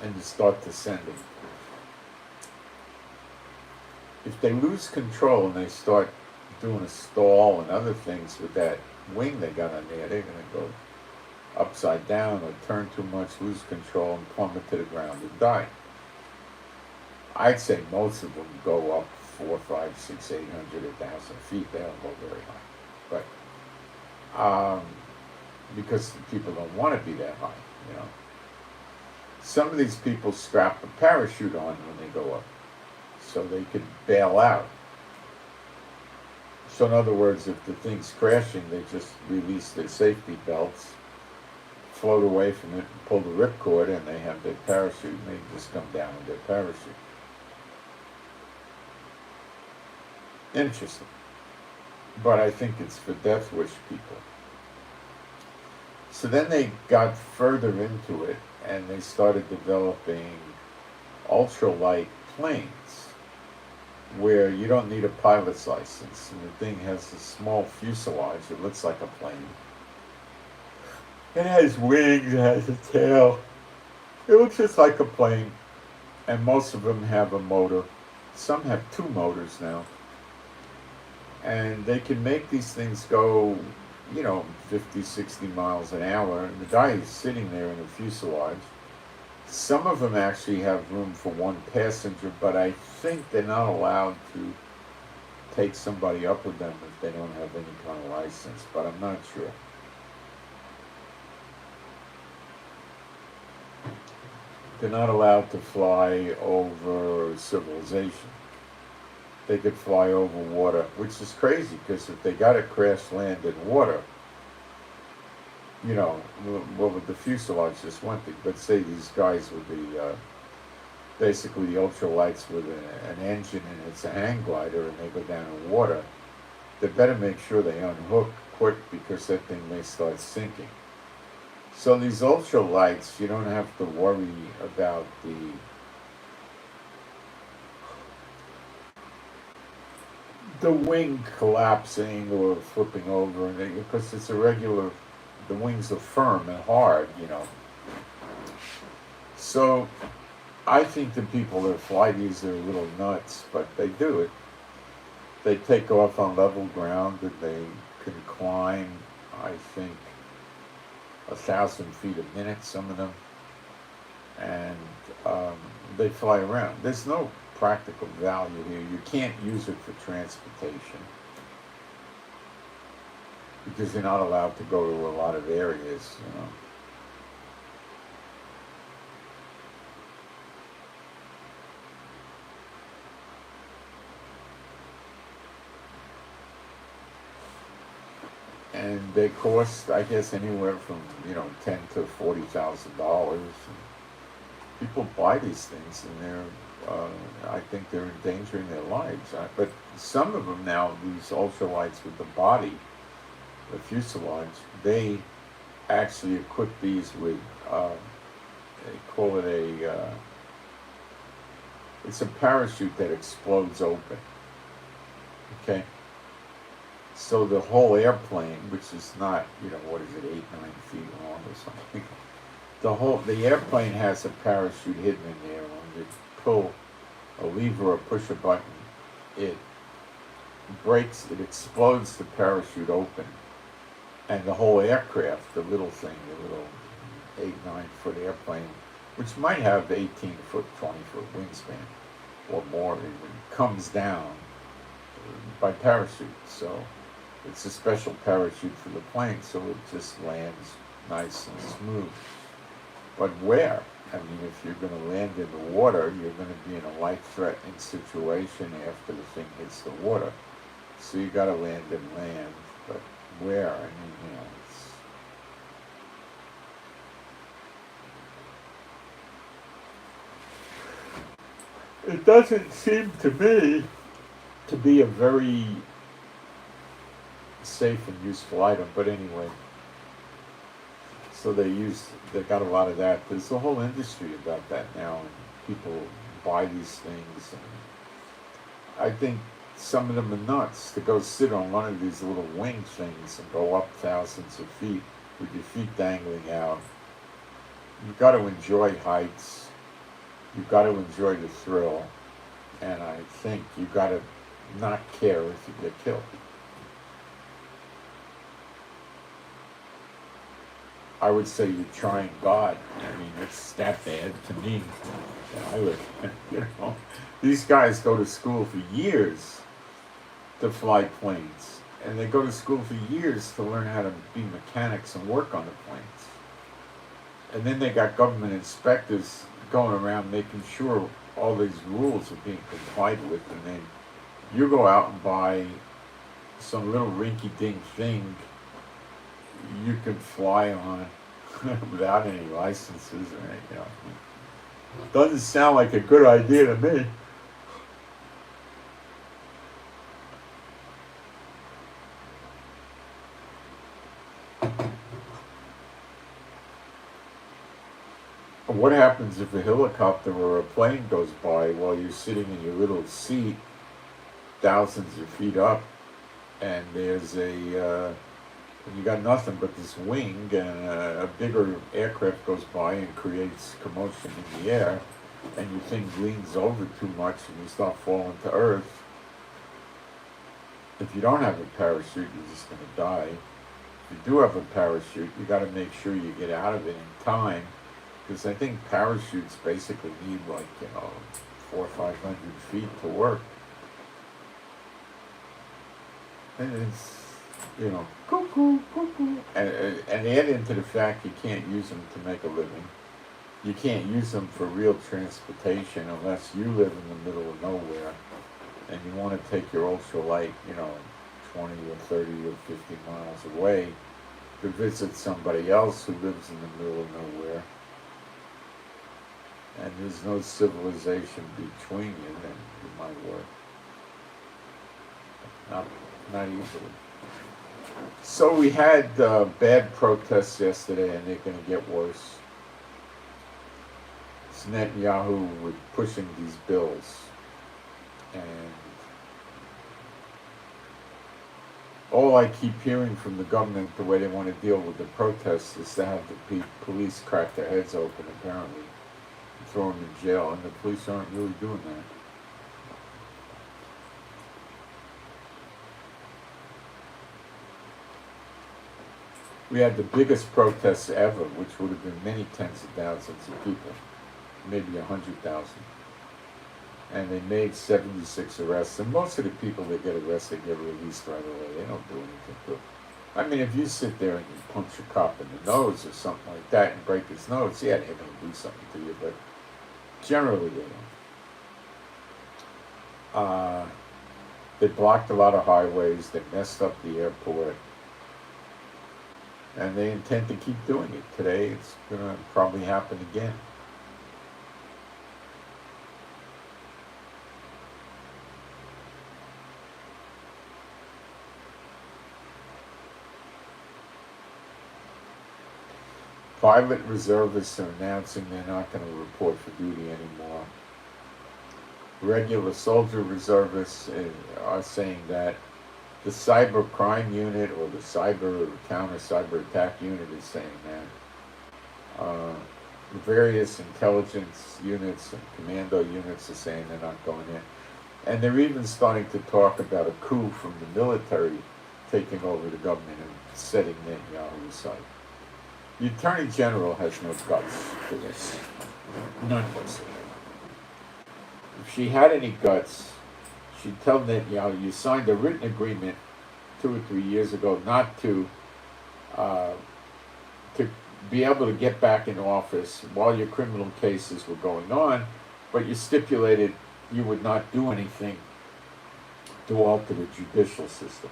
And you start descending. If they lose control and they start doing a stall and other things with that wing they got on there, they're going to go upside down or turn too much, lose control, and plummet to the ground and die. I'd say most of them go up 4, 5, 6, 800, 1,000 feet. They don't go very high. But because people don't want to be that high, you know. Some of these people strap a parachute on when they go up so they could bail out. So in other words, if the thing's crashing, they just release their safety belts, float away from it, and pull the ripcord, and they have their parachute, and they just come down with their parachute. Interesting. But I think it's for death wish people. So then they got further into it, and they started developing ultralight planes, where you don't need a pilot's license, and the thing has a small fuselage. It looks like a plane. It has wings, it has a tail. It looks just like a plane, and most of them have a motor. Some have 2 motors now. And they can make these things go, 50, 60 miles an hour, and the guy is sitting there in a fuselage. Some of them actually have room for 1 passenger, but I think they're not allowed to take somebody up with them if they don't have any kind of license, but I'm not sure. They're not allowed to fly over civilization. They could fly over water, which is crazy, because if they got to crash land in water, what would the fuselage just went to? But say these guys with the, basically the ultralights with an engine and it's a hang glider and they go down in water, they better make sure they unhook quick because that thing may start sinking. So these ultralights, you don't have to worry about the wing collapsing or flipping over, because it's a regular, the wings are firm and hard, So I think the people that fly these are a little nuts, but they do it. They take off on level ground and they can climb, I think, 1,000 feet a minute, some of them, and they fly around. There's no practical value here. You can't use it for transportation because you're not allowed to go to a lot of areas, And they cost, I guess, anywhere from $10,000 to $40,000. People buy these things, and I think they're endangering their lives. But some of them now, these ultralights with the body, the fuselage, they actually equip these with, they call it it's a parachute that explodes open. Okay? So the whole airplane, which is not, 8, 9 feet long or something, the airplane has a parachute hidden in there. When you pull a lever or push a button, it explodes the parachute open. And the whole aircraft, the little 8, 9 foot airplane, which might have 18 foot, 20 foot wingspan or more even, comes down by parachute. So it's a special parachute for the plane, so it just lands nice and smooth. But where? I mean, if you're going to land in the water, you're going to be in a life-threatening situation after the thing hits the water. So you got to land and land. But where? I mean, it doesn't seem to me to be a very safe and useful item. But anyway, so they got a lot of that. There's a whole industry about that now, and people buy these things. And I think some of them are nuts to go sit on one of these little wing things and go up thousands of feet with your feet dangling out. You've got to enjoy heights. You've got to enjoy the thrill. And I think you've got to not care if you get killed. I would say you're trying God. I mean, it's that bad to me. These guys go to school for years to fly planes. And they go to school for years to learn how to be mechanics and work on the planes. And then they got government inspectors going around making sure all these rules are being complied with. And then you go out and buy some little rinky-dink thing you can fly on without any licenses or anything. Doesn't sound like a good idea to me. What happens if a helicopter or a plane goes by while you're sitting in your little seat thousands of feet up, and there's you got nothing but this wing, and a bigger aircraft goes by and creates commotion in the air, and your thing leans over too much and you start falling to earth. If you don't have a parachute, you're just going to die. If you do have a parachute, you got to make sure you get out of it in time, because I think parachutes basically need 400 or 500 feet to work. And it's, cuckoo. And add into the fact you can't use them to make a living. You can't use them for real transportation unless you live in the middle of nowhere and you want to take your ultralight, 20 or 30 or 50 miles away to visit somebody else who lives in the middle of nowhere. And there's no civilization between you, then it might work. Not easily. So we had bad protests yesterday, and they're going to get worse. It's Netanyahu with pushing these bills, and all I keep hearing from the government, the way they want to deal with the protests, is to have the police crack their heads open, apparently, and throw them in jail, and the police aren't really doing that. We had the biggest protests ever, which would have been many tens of thousands of people, maybe 100,000. And they made 76 arrests, and most of the people that get arrested get released right away. They don't do anything to it. I mean, if you sit there and you punch a cop in the nose or something like that and break his nose, yeah, they're going to do something to you, but generally they don't. They blocked a lot of highways, they messed up the airport, and they intend to keep doing it. Today it's going to probably happen again. Private reservists are announcing they're not going to report for duty anymore. Regular soldier reservists are saying that. The cyber crime unit or the counter cyber attack unit is saying that. The various intelligence units and commando units are saying they're not going in. And they're even starting to talk about a coup from the military taking over the government and setting Netanyahu aside. The Attorney General has no guts for this. None whatsoever. If she had any guts, she'd tell Netanyahu, you signed a written agreement 2 or 3 years ago not to be able to get back in office while your criminal cases were going on, but you stipulated you would not do anything to alter the judicial system.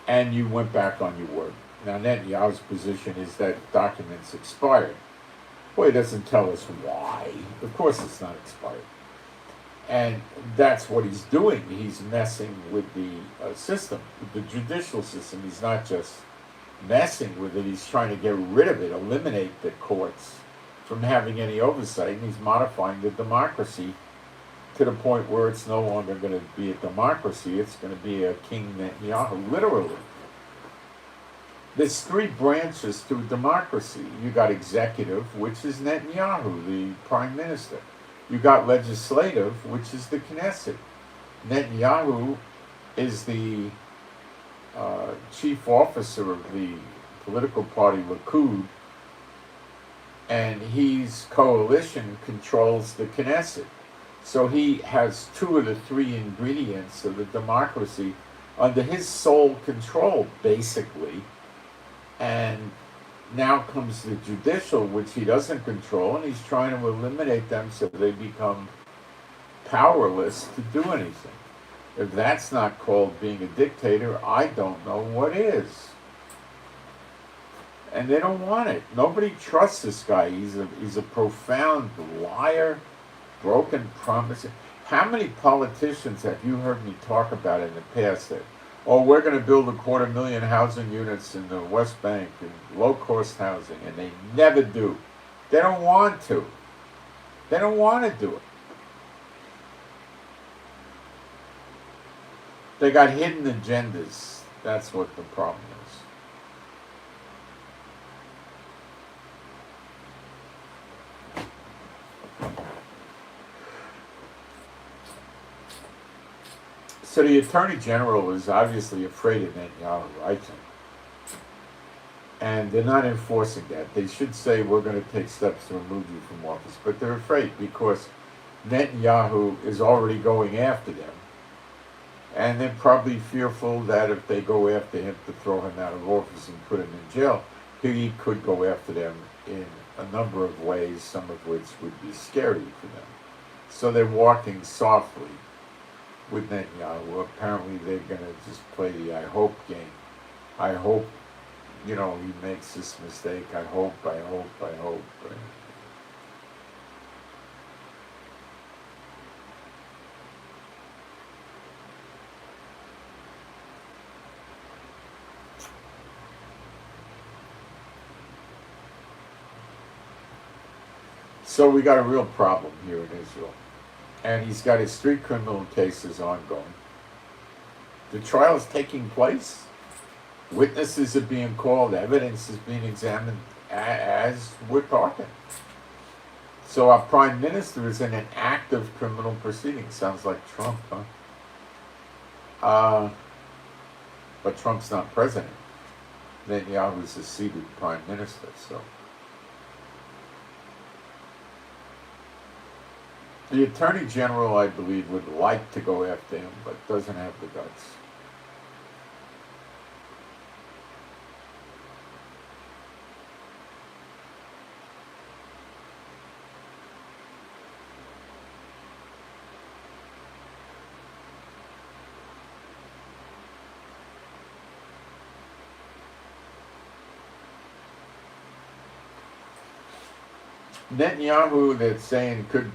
And you went back on your word. Now Netanyahu's position is that documents expired. Well, he doesn't tell us why. Of course it's not expired. And that's what he's doing. He's messing with the system, with the judicial system. He's not just messing with it, he's trying to get rid of it, eliminate the courts from having any oversight, and he's modifying the democracy to the point where it's no longer going to be a democracy, it's going to be a King Netanyahu, literally. There's 3 branches to democracy. You got executive, which is Netanyahu, the prime minister. You got legislative, which is the Knesset. Netanyahu is the chief officer of the political party Likud, and his coalition controls the Knesset. So he has 2 of the 3 ingredients of the democracy under his sole control, basically. And now comes the judicial, which he doesn't control, and he's trying to eliminate them so they become powerless to do anything. If that's not called being a dictator, I don't know what is. And they don't want it. Nobody trusts this guy. He's a profound liar, broken promises. How many politicians have you heard me talk about in the past that, oh, we're going to build 250,000 housing units in the West Bank and low-cost housing, and they never do. They don't want to. They don't want to do it. They got hidden agendas. That's what the problem is. So the Attorney General is obviously afraid of Netanyahu, I think. And they're not enforcing that. They should say, we're going to take steps to remove you from office. But they're afraid because Netanyahu is already going after them. And they're probably fearful that if they go after him to throw him out of office and put him in jail, he could go after them in a number of ways, some of which would be scary for them. So they're walking softly with Netanyahu. Apparently they're going to just play the I hope game. I hope, he makes this mistake. I hope. So we got a real problem here in Israel. And he's got his 3 criminal cases ongoing. The trial is taking place. Witnesses are being called. Evidence is being examined as we're talking. So our prime minister is in an active criminal proceeding. Sounds like Trump, huh? But Trump's not president. Netanyahu's a seated prime minister, so. The Attorney General, I believe, would like to go after him, but doesn't have the guts. Netanyahu, they're saying, could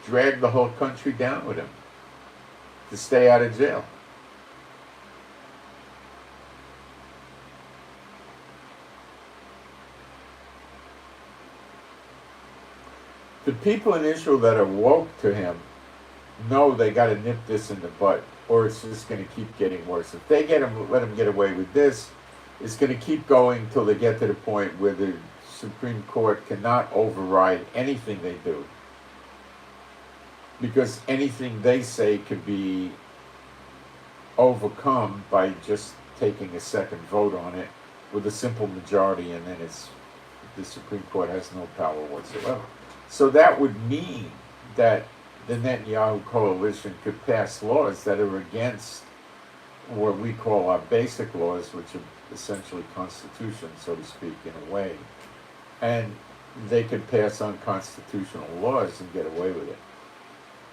drag the whole country down with him to stay out of jail. The people in Israel that are woke to him know they got to nip this in the bud, or it's just going to keep getting worse. If they let him get away with this, it's going to keep going till they get to the point where the Supreme Court cannot override anything they do. Because anything they say could be overcome by just taking a second vote on it with a simple majority, and then the Supreme Court has no power whatsoever. So that would mean that the Netanyahu coalition could pass laws that are against what we call our basic laws, which are essentially constitution, so to speak, in a way. And they could pass unconstitutional laws and get away with it.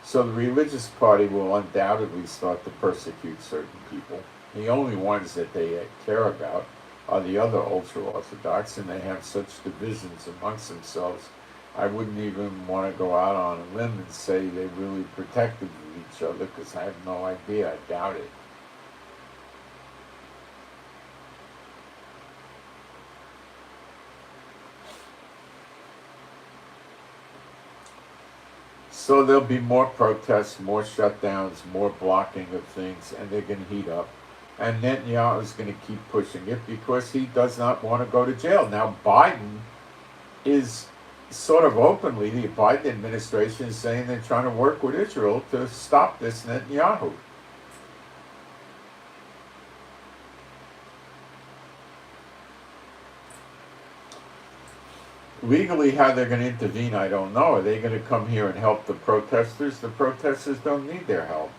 So the religious party will undoubtedly start to persecute certain people. The only ones that they care about are the other ultra-Orthodox, and they have such divisions amongst themselves. I wouldn't even want to go out on a limb and say they really protected each other, because I have no idea. I doubt it. So there'll be more protests, more shutdowns, more blocking of things, and they're going to heat up. And Netanyahu is going to keep pushing it because he does not want to go to jail. Now, Biden is sort of openly, the Biden administration is saying they're trying to work with Israel to stop this Netanyahu. Legally, how they're going to intervene, I don't know. Are they going to come here and help the protesters? The protesters don't need their help.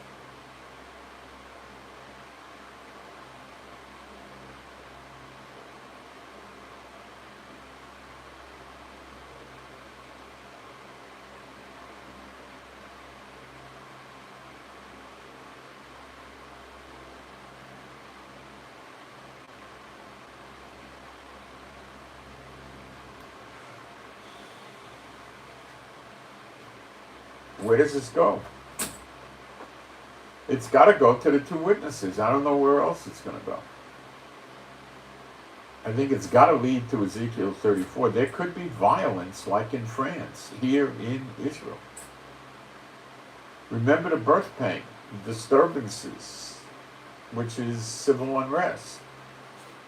Where does this go? It's got to go to the two witnesses. I don't know where else it's going to go. I think it's got to lead to Ezekiel 34. There could be violence like in France, here in Israel. Remember the birth pain, disturbances, which is civil unrest.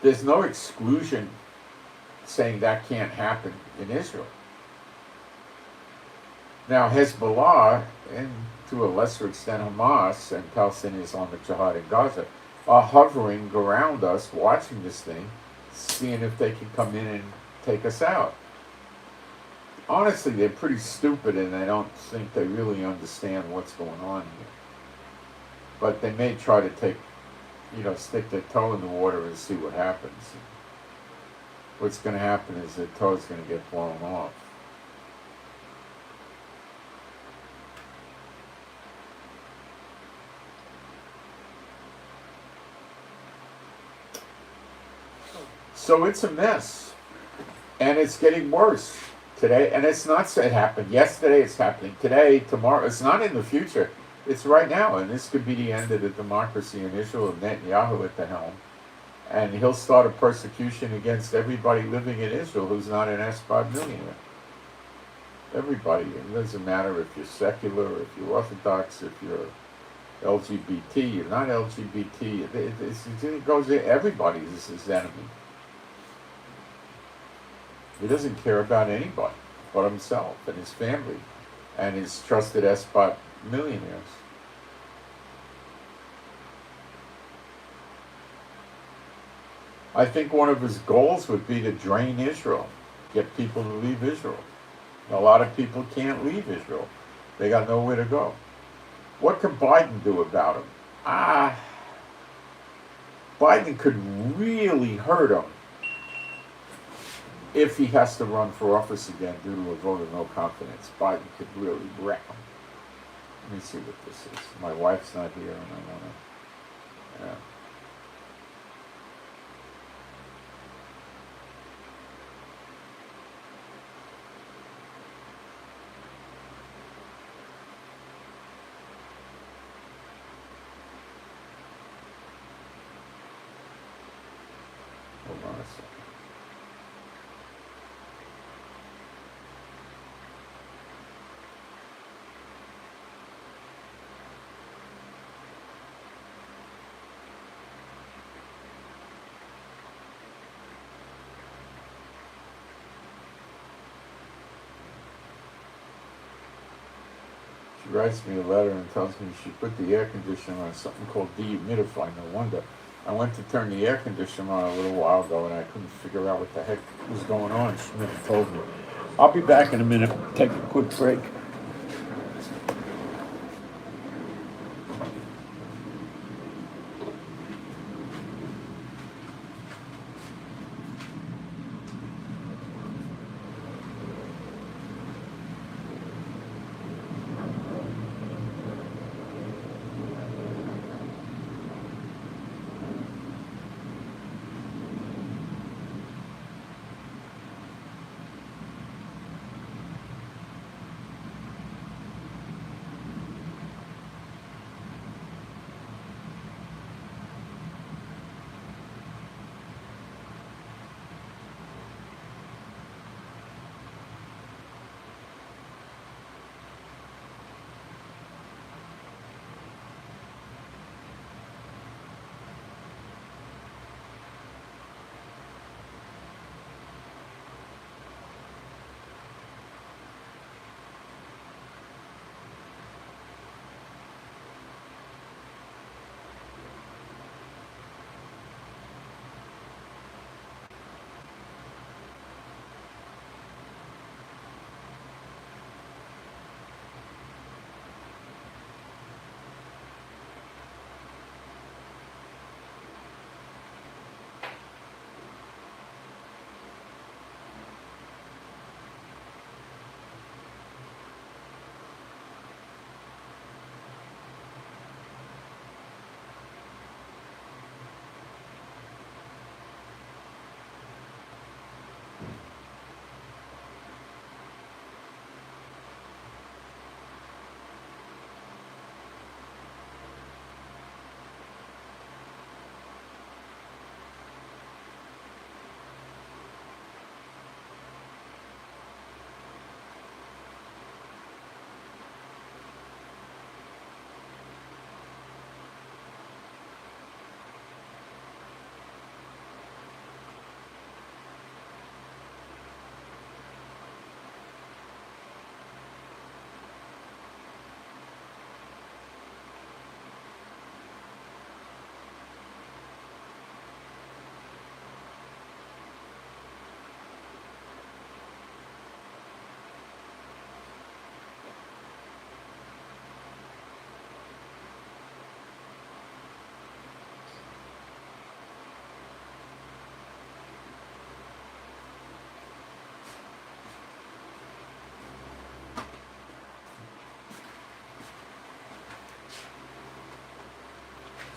There's no exclusion saying that can't happen in Israel. Now, Hezbollah, and to a lesser extent Hamas and Palestinians on the Jihad in Gaza, are hovering around us, watching this thing, seeing if they can come in and take us out. Honestly, they're pretty stupid, and I don't think they really understand what's going on here. But they may try to stick their toe in the water and see what happens. What's going to happen is their toe's going to get blown off. So it's a mess, and it's getting worse today. And it's not it happened yesterday, it's happening today, tomorrow. It's not in the future. It's right now, and this could be the end of the democracy in Israel with Netanyahu at the helm. And he'll start a persecution against everybody living in Israel who's not an expire millionaire. Everybody. It doesn't matter if you're secular, if you're Orthodox, if you're LGBT, you're not LGBT. It goes in, everybody is his enemy. He doesn't care about anybody but himself and his family and his trusted expert millionaires. I think one of his goals would be to drain Israel, get people to leave Israel. A lot of people can't leave Israel. They got nowhere to go. What can Biden do about him? Biden could really hurt him if he has to run for office again due to a vote of no confidence. Biden could really wreck him. Let me see what this is. My wife's not here, and I want to... Yeah. Hold on a second. She writes me a letter and tells me she put the air conditioner on something called dehumidifier. No wonder. I went to turn the air conditioner on a little while ago and I couldn't figure out what the heck was going on. She never told me. I'll be back in a minute. Take a quick break.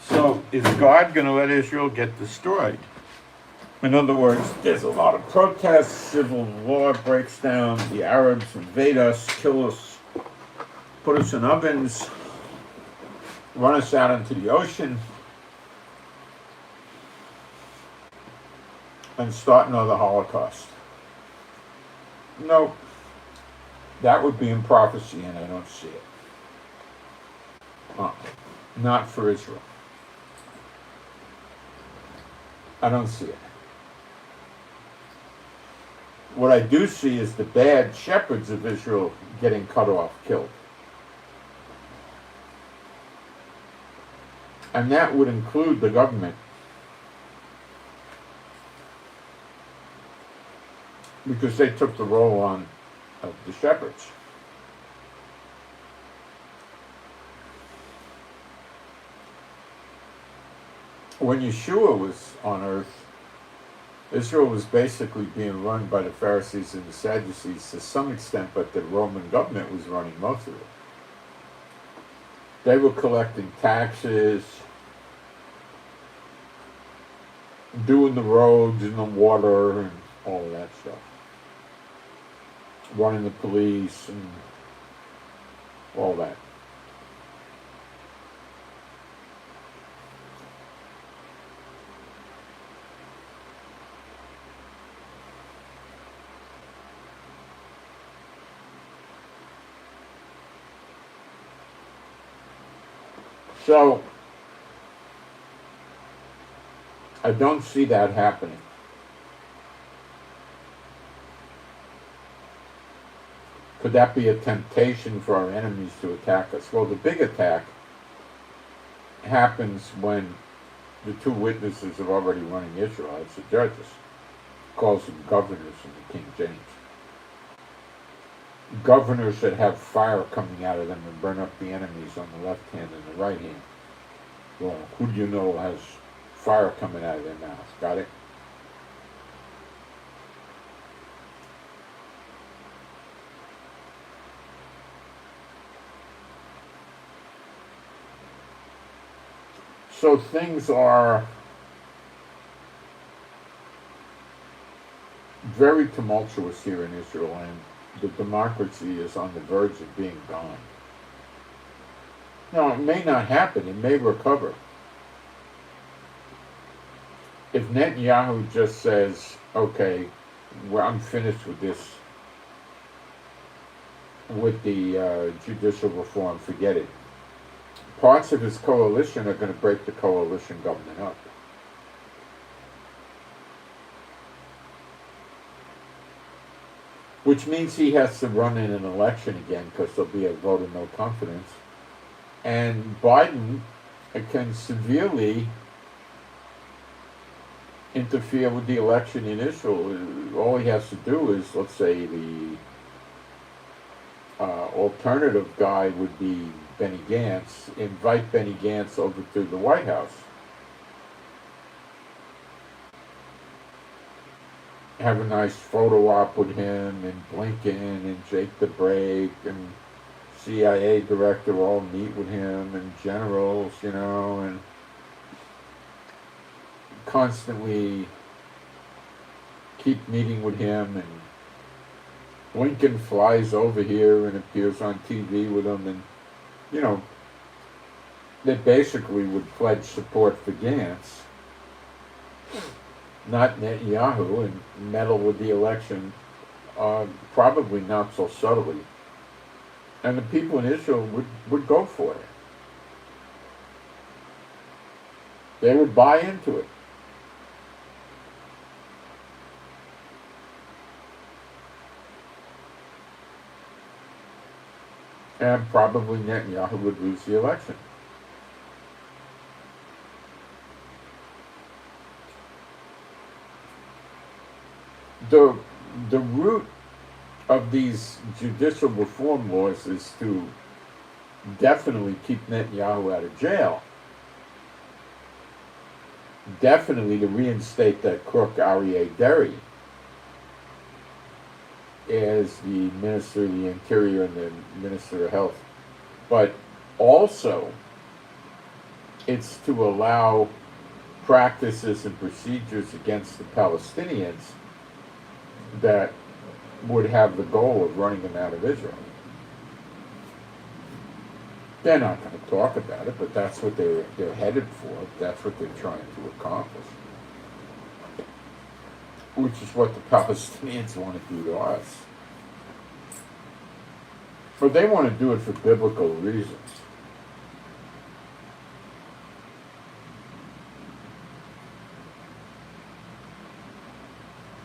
So, is God going to let Israel get destroyed? In other words, there's a lot of protests, civil war breaks down, the Arabs invade us, kill us, put us in ovens, run us out into the ocean, and start another Holocaust. No, that would be in prophecy, and I don't see it. Not for Israel. I don't see it. What I do see is the bad shepherds of Israel getting cut off, killed. And that would include the government. Because they took the role on of the shepherds. When Yeshua was on earth, Israel was basically being run by the Pharisees and the Sadducees to some extent, but the Roman government was running most of it. They were collecting taxes, doing the roads and the water and all of that stuff. Running the police and all that. So, I don't see that happening. Could that be a temptation for our enemies to attack us? Well, the big attack happens when The two witnesses are already running Israel. It's the judges. Calls them governors in the King James. Governors that have fire coming out of them and burn up the enemies on the left hand and the right hand. Well, who do you know has fire coming out of their mouths? Got it? So things are very tumultuous here in Israel, and the democracy is on the verge of being gone. Now, it may not happen, it may recover. If Netanyahu just says, okay, well, I'm finished with this, with the judicial reform, forget it. Parts of his coalition are going to break the coalition government up. Which means he has to run in an election again because there'll be a vote of no confidence. And Biden can severely interfere with the election in Israel. All he has to do is, let's say, the alternative guy would be Benny Gantz, invite Benny Gantz over to the White House. Have a nice photo op with him and Blinken and Jake the Brake and CIA director all meet with him and generals, and constantly keep meeting with him, and Blinken flies over here and appears on TV with him, and they basically would pledge support for Gantz, not Netanyahu, and meddle with the election, probably not so subtly. And the people in Israel would go for it. They would buy into it. And probably Netanyahu would lose the election. The root of these judicial reform laws is to definitely keep Netanyahu out of jail. Definitely to reinstate that crook Aryeh Deri as the Minister of the Interior and the Minister of Health. But also, it's to allow practices and procedures against the Palestinians that would have the goal of running them out of Israel. They're not going to talk about it, but that's what they're headed for. That's what they're trying to accomplish. Which is what the Palestinians want to do to us. But they want to do it for biblical reasons.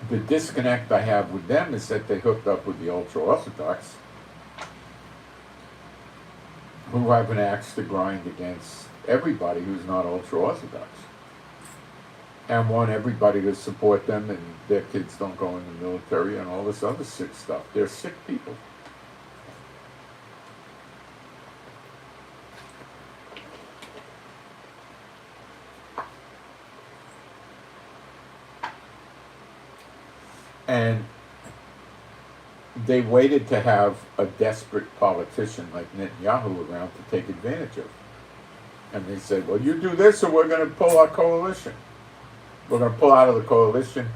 The disconnect I have with them is that they hooked up with the ultra-Orthodox, who have an axe to grind against everybody who's not ultra-Orthodox, and want everybody to support them, and their kids don't go in the military and all this other sick stuff. They're sick people. And they waited to have a desperate politician like Netanyahu around to take advantage of. And they said, well, you do this or we're going to pull our coalition. We're going to pull out of the coalition,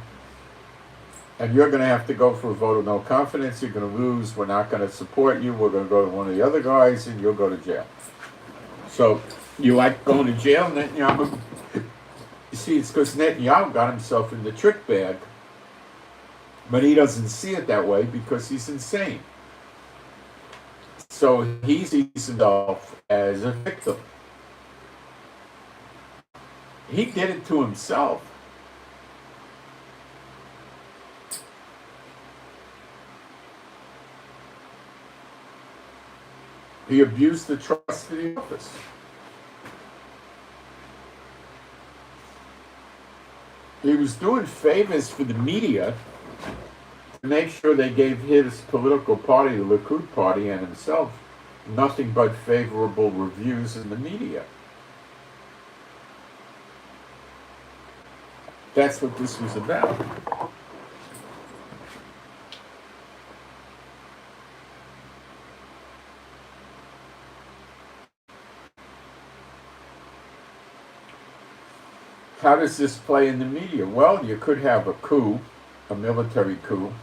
and you're going to have to go for a vote of no confidence. You're going to lose. We're not going to support you. We're going to go to one of the other guys, and you'll go to jail. So you like going to jail, Netanyahu? You see, it's because Netanyahu got himself in the trick bag. But he doesn't see it that way because he's insane. So he sees himself as a victim. He did it to himself. He abused the trust of the office. he was doing favors for the media to make sure they gave his political party, the Likud party, and himself, nothing but favorable reviews in the media. That's what this was about. How does this play in the media? Well, you could have a coup, a military coup.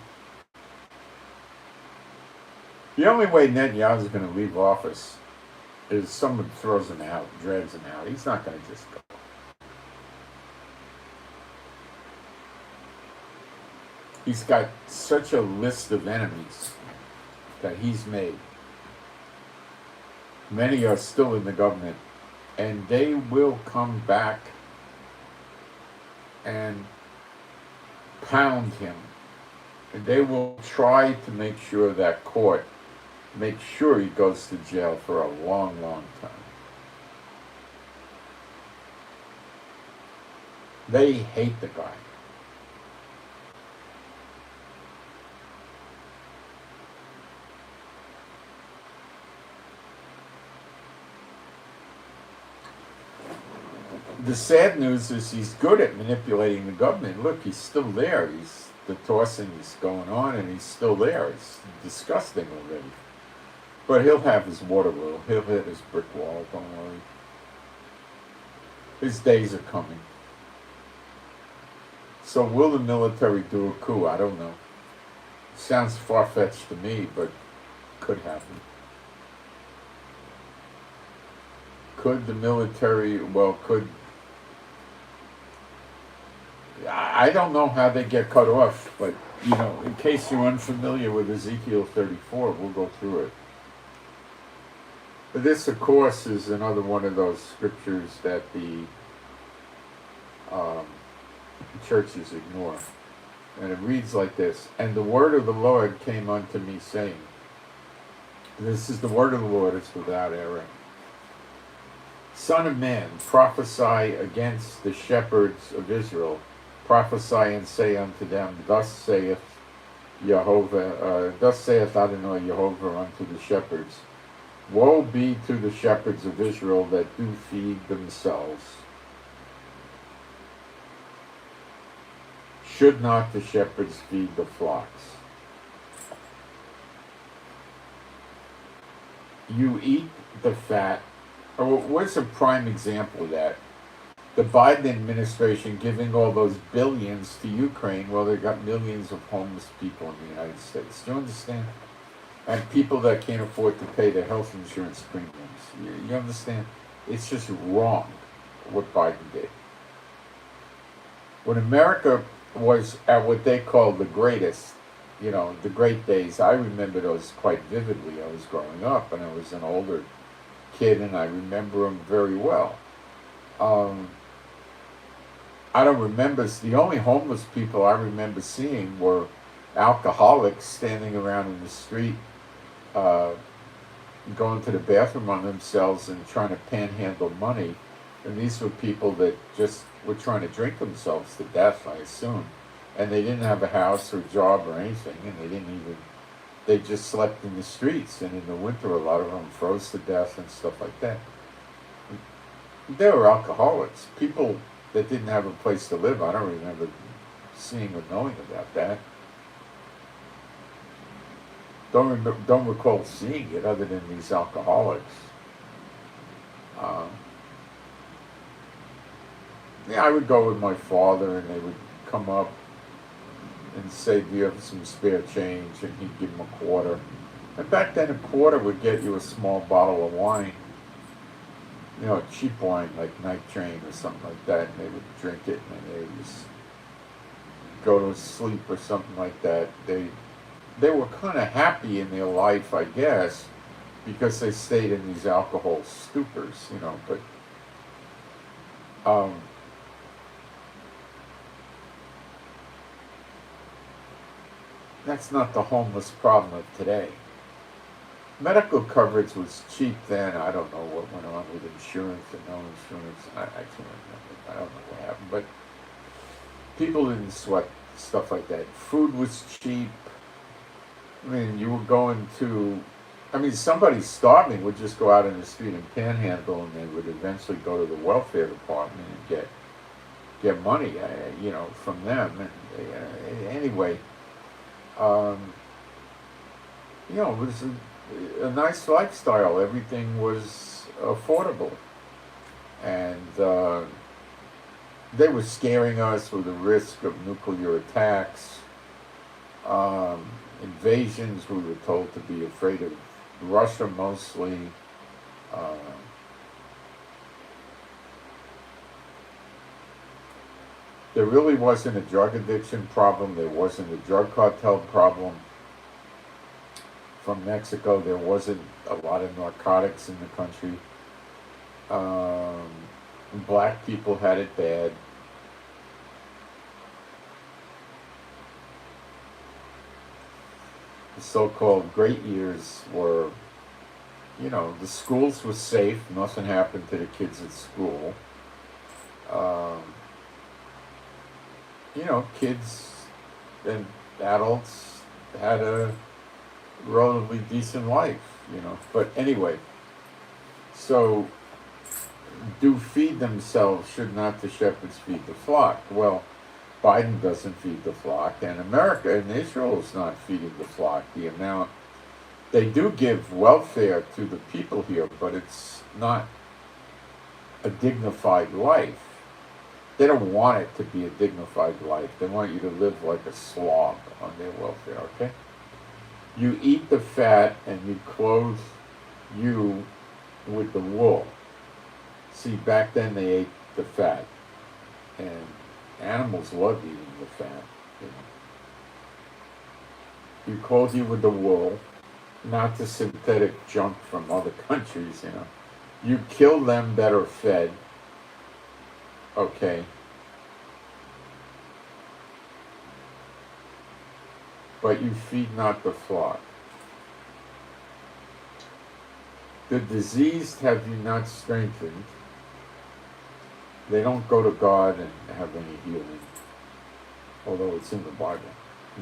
The only way Netanyahu is going to leave office is someone throws him out, drags him out. He's not going to just go. He's got such a list of enemies that he's made. Many are still in the government, and they will come back and pound him. And they will try to make sure that court makes sure he goes to jail for a long, long time. They hate the guy. The sad news is he's good at manipulating the government. Look, he's still there. The tossing is going on, and he's still there. It's disgusting already. But he'll have his Waterloo. He'll hit his brick wall, don't worry. His days are coming. So will the military do a coup? I don't know. Sounds far-fetched to me, but could happen. Could the military, I don't know how they get cut off, but, in case you're unfamiliar with Ezekiel 34, we'll go through it. But this, of course, is another one of those scriptures that the churches ignore. And it reads like this: "And the word of the Lord came unto me, saying," this is the word of the Lord, it's without error, "Son of man, prophesy against the shepherds of Israel. Prophesy and say unto them, Thus saith Jehovah, thus saith Adonai Jehovah unto the shepherds, Woe be to the shepherds of Israel that do feed themselves. Should not the shepherds feed the flocks? You eat the fat." What's a prime example of that? The Biden administration giving all those billions to Ukraine while they've got millions of homeless people in the United States. Do you understand? And people that can't afford to pay their health insurance premiums. You understand? It's just wrong what Biden did. When America was at what they call the greatest, the great days, I remember those quite vividly. I was growing up and I was an older kid and I remember them very well. I don't remember, the only homeless people I remember seeing were alcoholics standing around in the street, going to the bathroom on themselves and trying to panhandle money. And these were people that just were trying to drink themselves to death, I assume. And they didn't have a house or job or anything, and they just slept in the streets. And in the winter, a lot of them froze to death and stuff like that. They were alcoholics. People that didn't have a place to live. I don't remember seeing or knowing about that. Don't recall seeing it other than these alcoholics. I would go with my father, and they would come up and say, "Do you have some spare change?" And he'd give them a quarter. And back then, a quarter would get you a small bottle of wine. A cheap wine like Night Train or something like that, and they would drink it and they would just go to sleep or something like that. They were kind of happy in their life, I guess, because they stayed in these alcohol stupors, but that's not the homeless problem of today. Medical coverage was cheap then. I don't know what went on with insurance and no insurance. I can't remember. I don't know what happened. But people didn't sweat stuff like that. Food was cheap. I mean, you were going to, I mean, somebody starving would just go out in the street and panhandle, and they would eventually go to the welfare department and get money, from them. And anyway, it was a nice lifestyle. Everything was affordable, and they were scaring us with the risk of nuclear attacks, invasions. We were told to be afraid of Russia mostly. Uh, there really wasn't a drug addiction problem. There wasn't a drug cartel problem from Mexico. There wasn't a lot of narcotics in the country. Black people had it bad. The so-called great years were, the schools were safe. Nothing happened to the kids at school. Kids and adults had a relatively decent life, But anyway, so do feed themselves, should not the shepherds feed the flock? Well, Biden doesn't feed the flock, and America and Israel is not feeding the flock. The amount they do give welfare to the people here, but it's not a dignified life. They don't want it to be a dignified life. They want you to live like a slob on their welfare, okay? You eat the fat and you clothe you with the wool. See, back then they ate the fat, and animals love eating the fat. You clothe you with the wool, not the synthetic junk from other countries, You kill them that are fed, okay? But you feed not the flock. The diseased have you not strengthened. They don't go to God and have any healing, although it's in the Bible.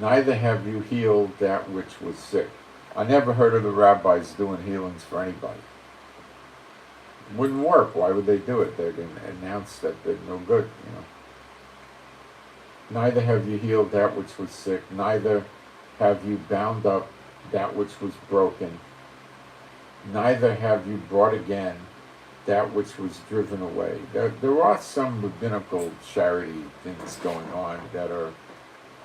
Neither have you healed that which was sick. I never heard of the rabbis doing healings for anybody. Wouldn't work. Why would they do it? They're going to announce that they're no good, Neither have you healed that which was sick. Neither have you bound up that which was broken. Neither have you brought again that which was driven away. There are some rabbinical charity things going on that are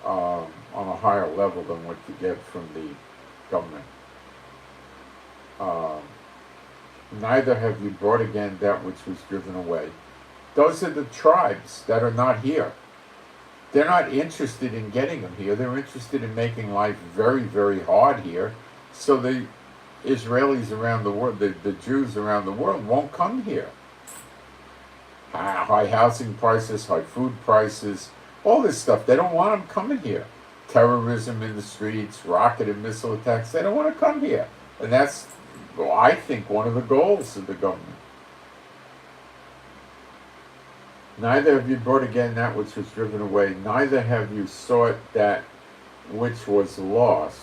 on a higher level than what you get from the government. Neither have you brought again that which was driven away. Those are the tribes that are not here. They're not interested in getting them here. They're interested in making life very, very hard here. So the Israelis around the world, the Jews around the world won't come here. High housing prices, high food prices, all this stuff. They don't want them coming here. Terrorism in the streets, rocket and missile attacks. They don't want to come here. And that's, I think, one of the goals of the government. Neither have you brought again that which was driven away. Neither have you sought that which was lost.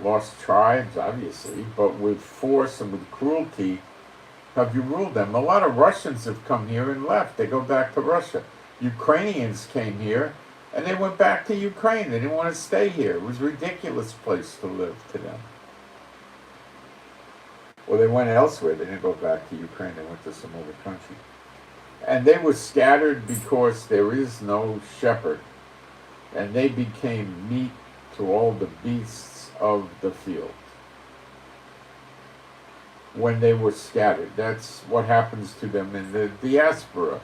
Lost tribes, obviously, but with force and with cruelty have you ruled them. A lot of Russians have come here and left. They go back to Russia. Ukrainians came here and they went back to Ukraine. They didn't want to stay here. It was a ridiculous place to live to them. Well, they went elsewhere. They didn't go back to Ukraine. They went to some other country. And they were scattered because there is no shepherd. And they became meat to all the beasts of the field. When they were scattered. That's what happens to them in the diaspora.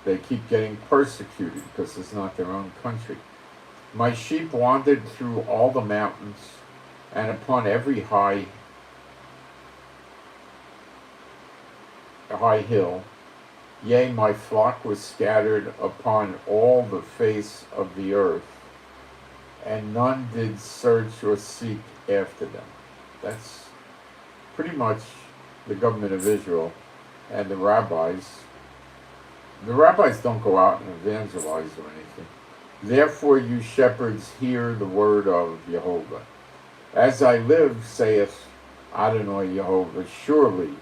They keep getting persecuted because it's not their own country. My sheep wandered through all the mountains and upon every high hill. Yea, my flock was scattered upon all the face of the earth, and none did search or seek after them. That's pretty much the government of Israel and the rabbis The rabbis don't go out and evangelize or anything. Therefore, you shepherds, hear the word of Jehovah. As I live, saith Adonai Jehovah, surely,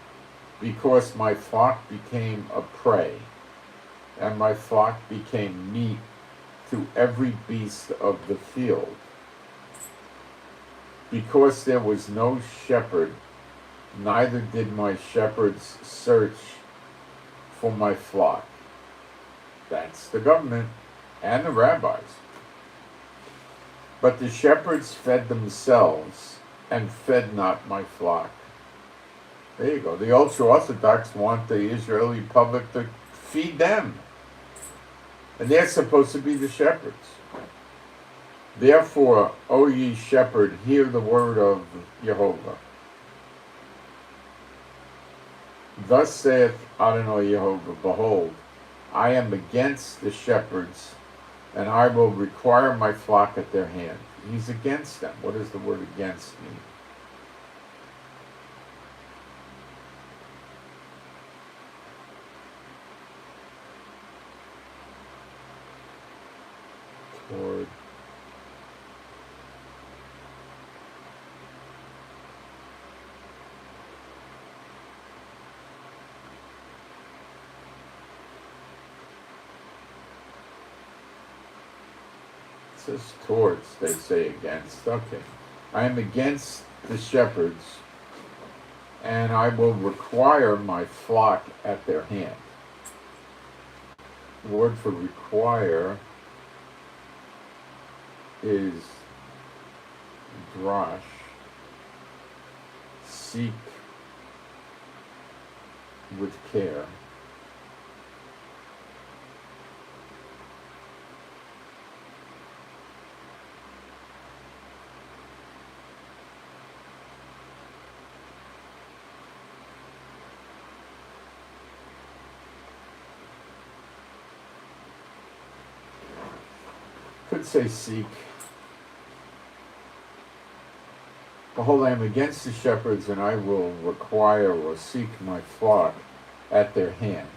because my flock became a prey, and my flock became meat to every beast of the field, because there was no shepherd, neither did my shepherds search for my flock. That's the government and the rabbis. But the shepherds fed themselves and fed not my flock. There you go. The ultra-Orthodox want the Israeli public to feed them. And they're supposed to be the shepherds. Therefore, O ye shepherd, hear the word of Jehovah. Thus saith Adonai Jehovah, behold, I am against the shepherds, and I will require my flock at their hand. He's against them. What does the word against mean? Toward. It says towards, they say against. Okay. I am against the shepherds, and I will require my flock at their hand. The word for require is drash, seek with care. Could say seek. Behold, I am against the shepherds, and I will require or seek my flock at their hand,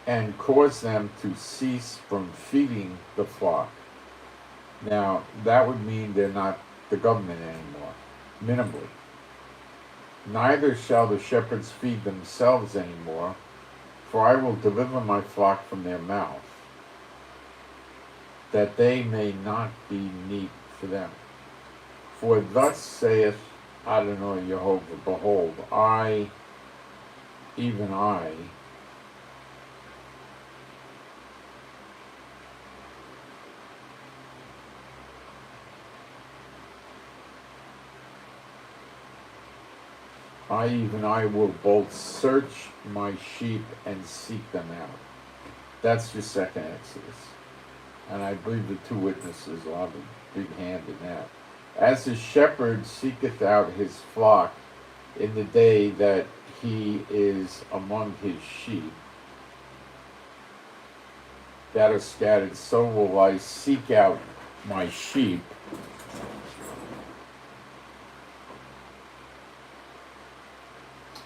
and cause them to cease from feeding the flock. Now, that would mean they're not the government anymore, minimally. Neither shall the shepherds feed themselves anymore, for I will deliver my flock from their mouth, that they may not be meat for them. For thus saith Adonai Jehovah, behold, I, even I, even I will both search my sheep and seek them out. That's your second Exodus. And I believe the two witnesses will have a big hand in that. As the shepherd seeketh out his flock in the day that he is among his sheep that are scattered, so will I seek out my sheep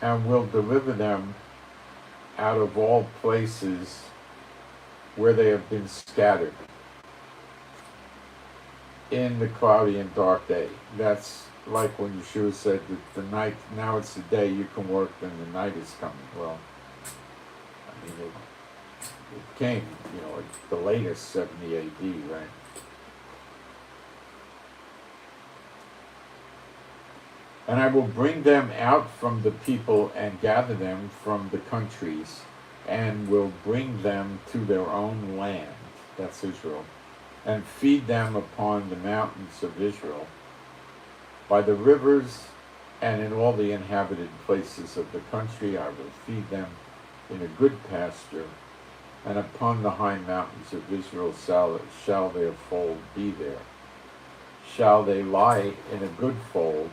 and will deliver them out of all places where they have been scattered in the cloudy and dark day. That's like when Yeshua said that the night, now it's the day you can work and the night is coming. Well, I mean, it came, at the latest 70 AD, right? And I will bring them out from the people and gather them from the countries, and will bring them to their own land, that's Israel, and feed them upon the mountains of Israel, by the rivers and in all the inhabited places of the country. I will feed them in a good pasture, and upon the high mountains of Israel shall their fold be there. Shall they lie in a good fold,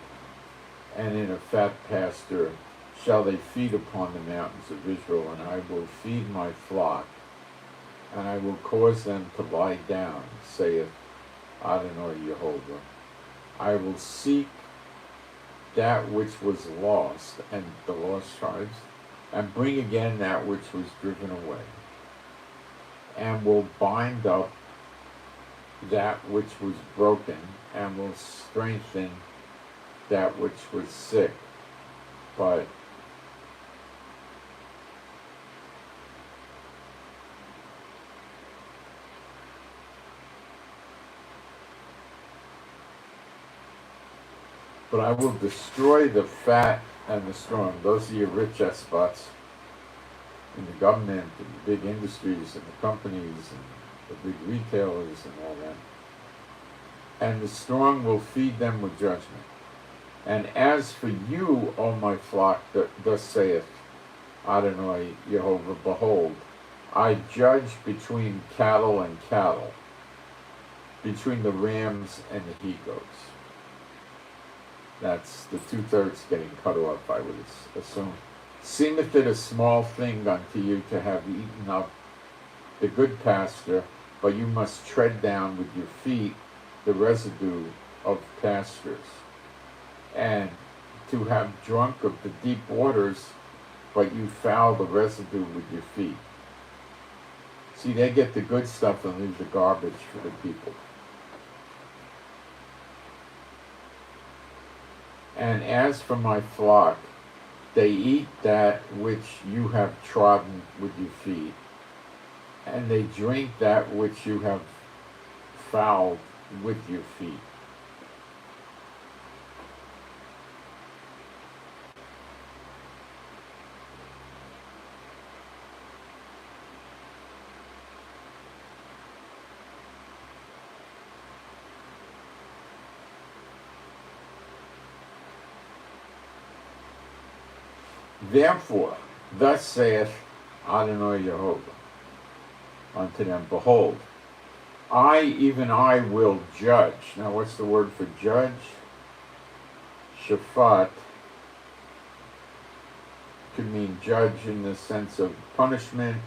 and in a fat pasture shall they feed upon the mountains of Israel, and I will feed my flock, and I will cause them to lie down, saith Adonai Jehovah. I will seek that which was lost, and the lost tribes, and bring again that which was driven away, and will bind up that which was broken, and will strengthen that which was sick. But I will destroy the fat and the strong. Those are your rich despots in the government and the big industries and the companies and the big retailers and all that. And the strong will feed them with judgment. And as for you, O my flock, thus saith Adonai Jehovah, behold, I judge between cattle and cattle, between the rams and the he-goats. That's the 2/3 getting cut off, I would assume. Seemeth it a small thing unto you to have eaten up the good pasture, but you must tread down with your feet the residue of pastures, and to have drunk of the deep waters, but you foul the residue with your feet. See, they get the good stuff and leave the garbage for the people. And as for my flock, they eat that which you have trodden with your feet, and they drink that which you have fouled with your feet. Therefore, thus saith Adonai Jehovah unto them, behold, I, even I, will judge. Now, what's the word for judge? Shaphat could mean judge in the sense of punishment.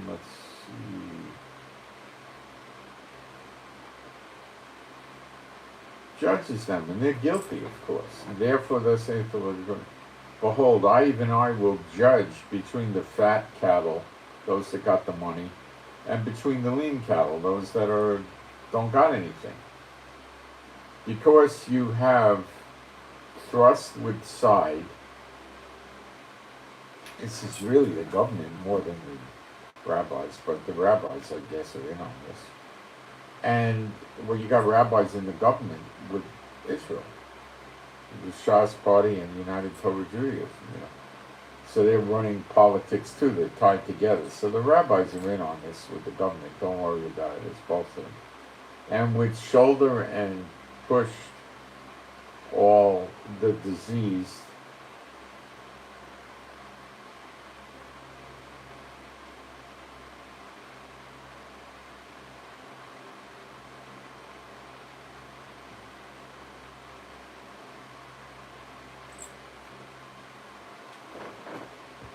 Let's see. Judges them, and they're guilty, of course. And therefore, thus saith the Lord, behold, I, even I, will judge between the fat cattle, those that got the money, and between the lean cattle, those that don't got anything. Because you have thrust with side, this is really the government more than the rabbis, but the rabbis, I guess, are in on this. And well, you got rabbis in the government with Israel, the Shas Party and United Torah Judaism, So they're running politics too. They're tied together. So the rabbis are in on this with the government. Don't worry about it. It's both of them. And with shoulder and push all the disease.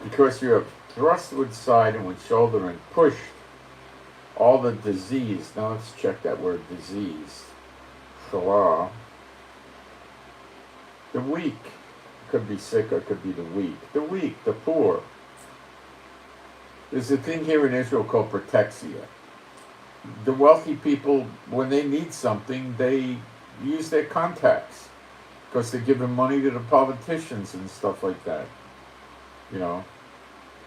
Because you have thrust with side and with shoulder and pushed all the disease. Now let's check that word disease. Chala. The weak. It could be sick or it could be the weak. The weak, the poor. There's a thing here in Israel called protexia. The wealthy people, when they need something, they use their contacts. Because they're giving money to the politicians and stuff like that.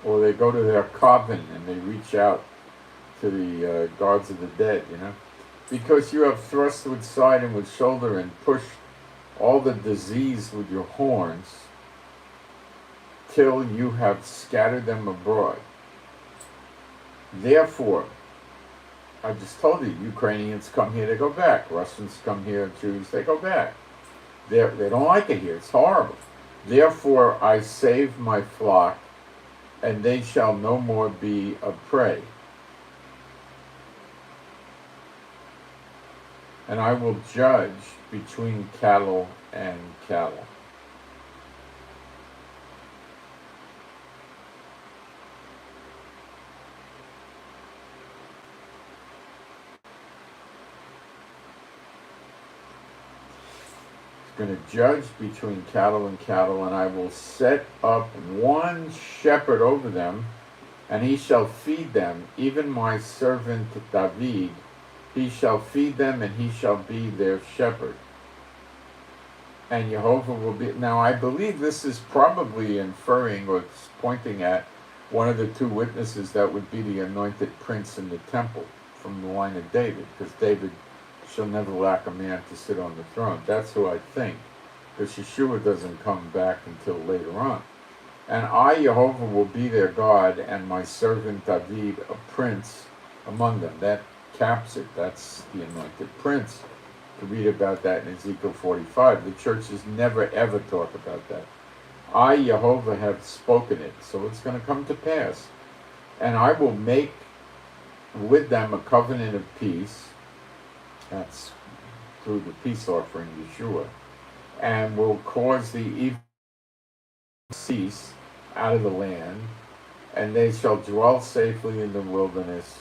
Or they go to their coven and they reach out to the guards of the dead, Because you have thrust with side and with shoulder and pushed all the disease with your horns till you have scattered them abroad. Therefore, I just told you, Ukrainians come here, they go back. Russians come here, Jews, they go back. They don't like it here, it's horrible. Therefore I save my flock, and they shall no more be a prey. And I will judge between cattle and cattle. going to judge between cattle and cattle, and I will set up one shepherd over them, and he shall feed them, even my servant David. He shall feed them, and he shall be their shepherd. And Jehovah will be... Now, I believe this is probably inferring or pointing at one of the two witnesses that would be the anointed prince in the temple from the line of David, because David shall never lack a man to sit on the throne. That's who I think, because Yeshua doesn't come back until later on. And I, Jehovah, will be their God, and my servant David, a prince among them. That caps it. That's the anointed prince. To read about that in Ezekiel 45. The churches never ever talk about that. I, Jehovah, have spoken it, so it's going to come to pass. And I will make with them a covenant of peace. That's through the peace offering, Yeshua. And will cause the evil to cease out of the land. And they shall dwell safely in the wilderness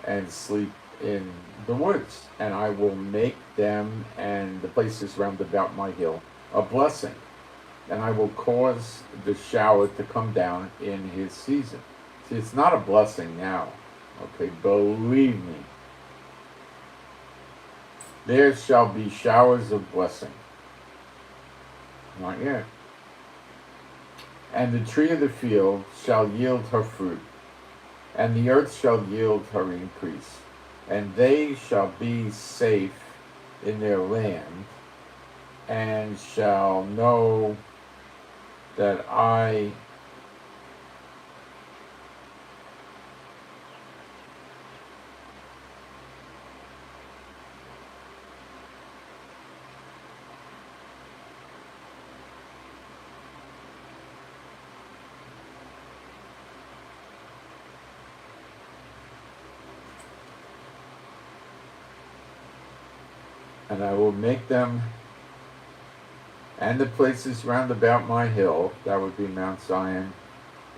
and sleep in the woods. And I will make them and the places round about my hill a blessing. And I will cause the shower to come down in his season. See, it's not a blessing now. Okay, believe me. There shall be showers of blessing. Not yet. And the tree of the field shall yield her fruit, and the earth shall yield her increase. And they shall be safe in their land, and shall know that I will make them and the places round about my hill, that would be Mount Zion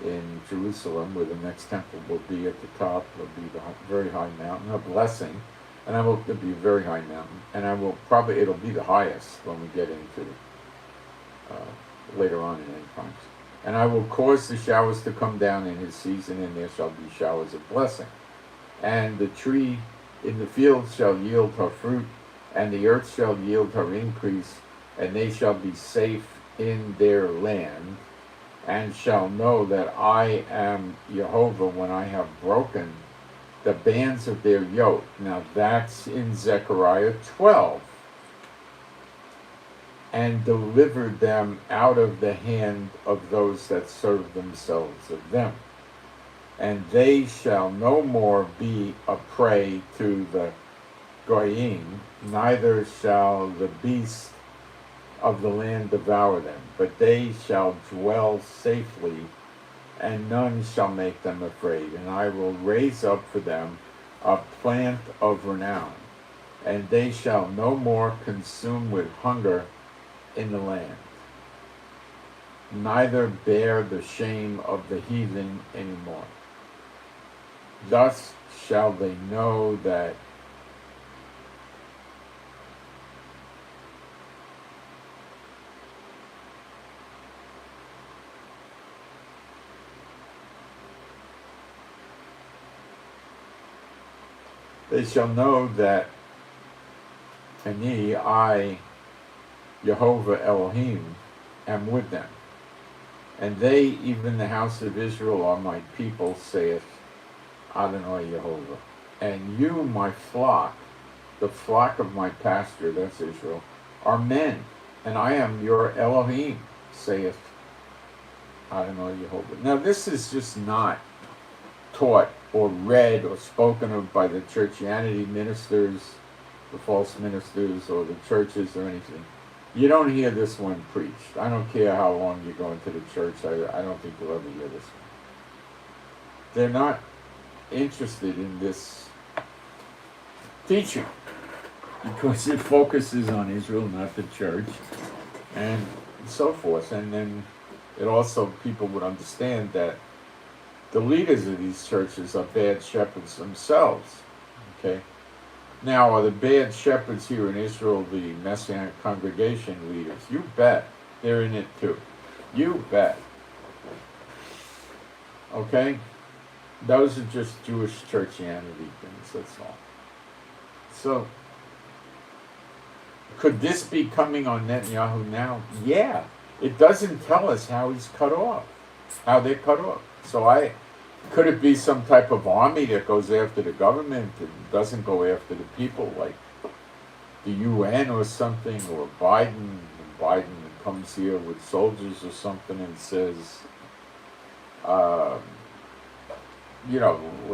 in Jerusalem, where the next temple will be at the top. It'll be the very high mountain, a blessing. And it'll be a very high mountain. And it'll be the highest when we get into later on in end times. And I will cause the showers to come down in his season, and there shall be showers of blessing. And the tree in the field shall yield her fruit, and the earth shall yield her increase, and they shall be safe in their land, and shall know that I am Jehovah when I have broken the bands of their yoke. Now that's in Zechariah 12. And delivered them out of the hand of those that serve themselves of them. And they shall no more be a prey to the Goyim, neither shall the beasts of the land devour them, but they shall dwell safely, and none shall make them afraid. And I will raise up for them a plant of renown, and they shall no more consume with hunger in the land, neither bear the shame of the heathen anymore. Thus shall they know that I, Jehovah Elohim, am with them. And they, even the house of Israel, are my people, saith Adonai Jehovah. And you, my flock, the flock of my pasture, that's Israel, are men, and I am your Elohim, saith Adonai Jehovah. Now this is just not taught or read or spoken of by the churchianity ministers, the false ministers, or the churches or anything. You don't hear this one preached. I don't care how long you go into the church. I don't think you'll ever hear this one. They're not interested in this teaching because it focuses on Israel, not the church, and so forth. And then it also, people would understand that the leaders of these churches are bad shepherds themselves, okay? Now, are the bad shepherds here in Israel the Messianic congregation leaders? You bet. They're in it too. You bet. Okay? Those are just Jewish churchianity things, that's all. So, could this be coming on Netanyahu now? Yeah. It doesn't tell us how he's cut off, how they're cut off. So could it be some type of army that goes after the government and doesn't go after the people, like the UN or something, or Biden? And Biden comes here with soldiers or something and says, we're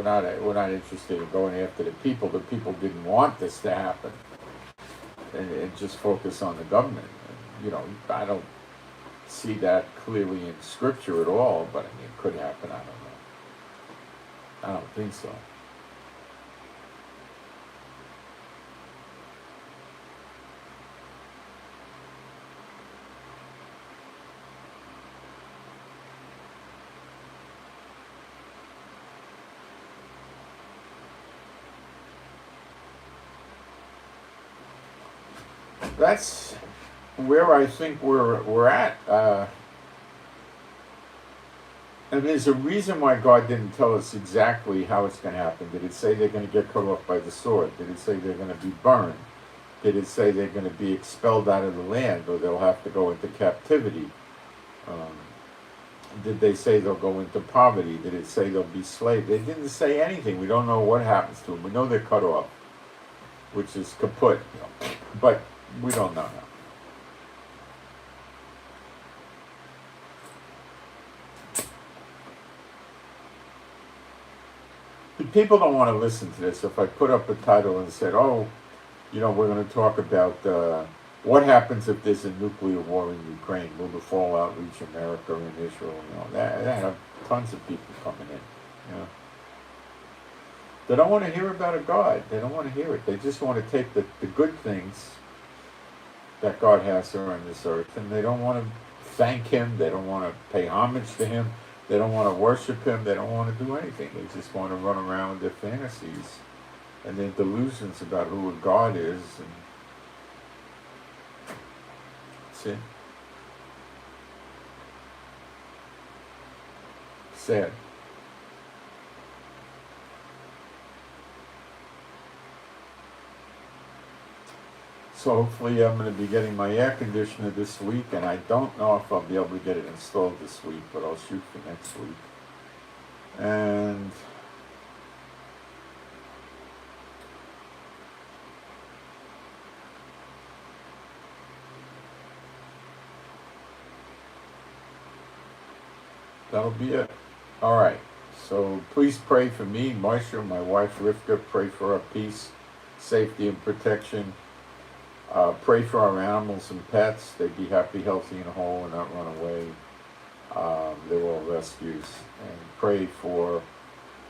not interested in going after the people. The people didn't want this to happen, and just focus on the government. And, I don't see that clearly in Scripture at all, but I mean, it could happen. I don't know. I don't think so. That's where I think we're at. And there's a reason why God didn't tell us exactly how it's going to happen. Did it say they're going to get cut off by the sword? Did it say they're going to be burned? Did it say they're going to be expelled out of the land, or they'll have to go into captivity? Did they say they'll go into poverty? Did it say they'll be slaves? They didn't say anything. We don't know what happens to them. We know they're cut off, which is kaput. But we don't know now. People don't want to listen to this. If I put up a title and said, we're going to talk about what happens if there's a nuclear war in Ukraine, will the fallout reach America and Israel? That have tons of people coming in. They don't want to hear about a God. They don't want to hear it. They just want to take the good things that God has here on this earth, and they don't want to thank Him. They don't want to pay homage to Him. They don't want to worship Him. They don't want to do anything. They just want to run around with their fantasies and their delusions about who a God is. And that's it. Sad. So hopefully I'm going to be getting my air conditioner this week, and I don't know if I'll be able to get it installed this week, but I'll shoot for next week. And that'll be it. All right. So please pray for me, Moshe, my wife Rivka. Pray for our peace, safety, and protection. Pray for our animals and pets. They be happy, healthy, and whole, and not run away. They're all rescues. And pray for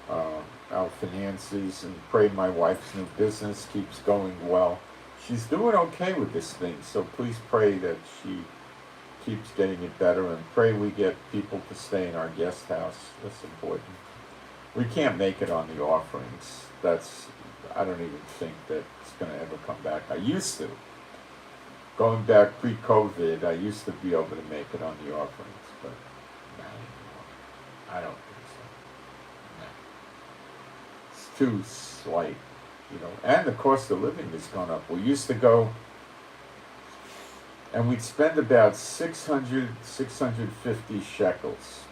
our finances, and pray my wife's new business keeps going well. She's doing okay with this thing, so please pray that she keeps getting it better, and pray we get people to stay in our guest house. That's important. We can't make it on the offerings. I don't even think that it's going to ever come back. I used to. Going back pre-COVID, I used to be able to make it on the offerings, but not anymore. I don't think so. No. It's too slight, And the cost of living has gone up. We used to go, and we'd spend about 650 shekels.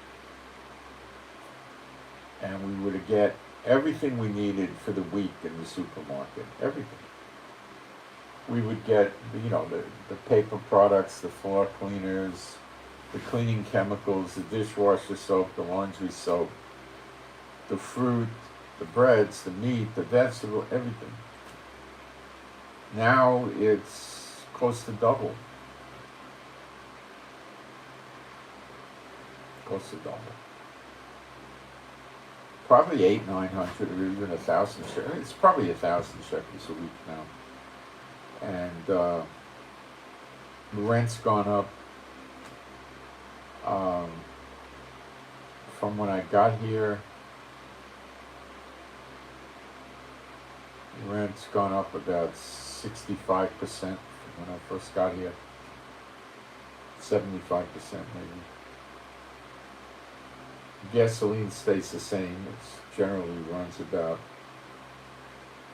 And we would get everything we needed for the week in the supermarket. Everything. We would get, the paper products, the floor cleaners, the cleaning chemicals, the dishwasher soap, the laundry soap, the fruit, the breads, the meat, the vegetable, everything. Now it's close to double. Close to double. Probably 800-900 or even 1,000 shekels. It's probably 1,000 shekels a week now. And the rent's gone up from when I got here. Rent's gone up about 65% from when I first got here. 75% maybe. Gasoline stays the same. It generally runs about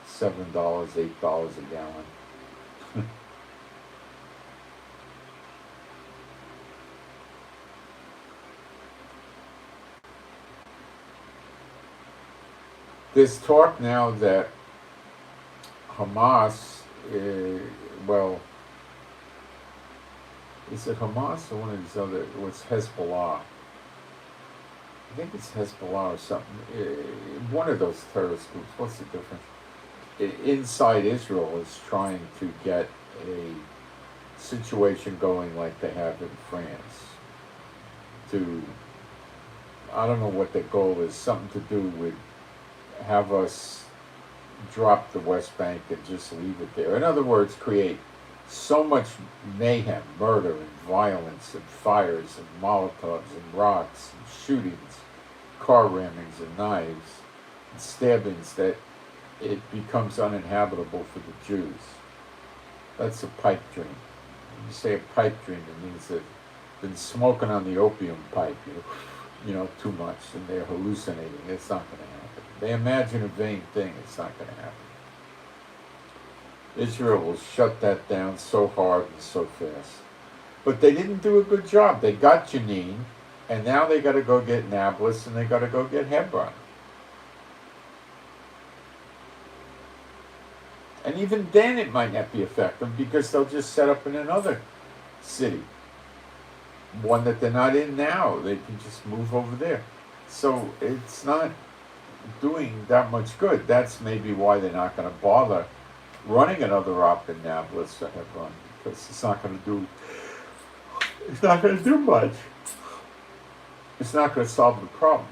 $7, $8 a gallon. There's talk now that Hamas, well, is it Hamas or one of these other? What's Hezbollah? I think it's Hezbollah or something. One of those terrorist groups. What's the difference? Inside Israel is trying to get a situation going like they have in France. To, I don't know what their goal is. Something to do with have us drop the West Bank and just leave it there. In other words, create so much mayhem, murder and violence and fires and Molotovs and rocks and shootings, car rammings and knives and stabbings that it becomes uninhabitable for the Jews. That's a pipe dream. When you say a pipe dream, it means they've been smoking on the opium pipe, too much, and they're hallucinating. It's not going to happen. They imagine a vain thing. It's not going to happen. Israel will shut that down so hard and so fast. But they didn't do a good job. They got Jenin, and now they got to go get Nablus, and they got to go get Hebron. And even then it might not be effective because they'll just set up in another city. One that they're not in now. They can just move over there. So it's not doing that much good. That's maybe why they're not going to bother running another op in Nablus or Hebron, because it's not going to do much. It's not going to solve the problem.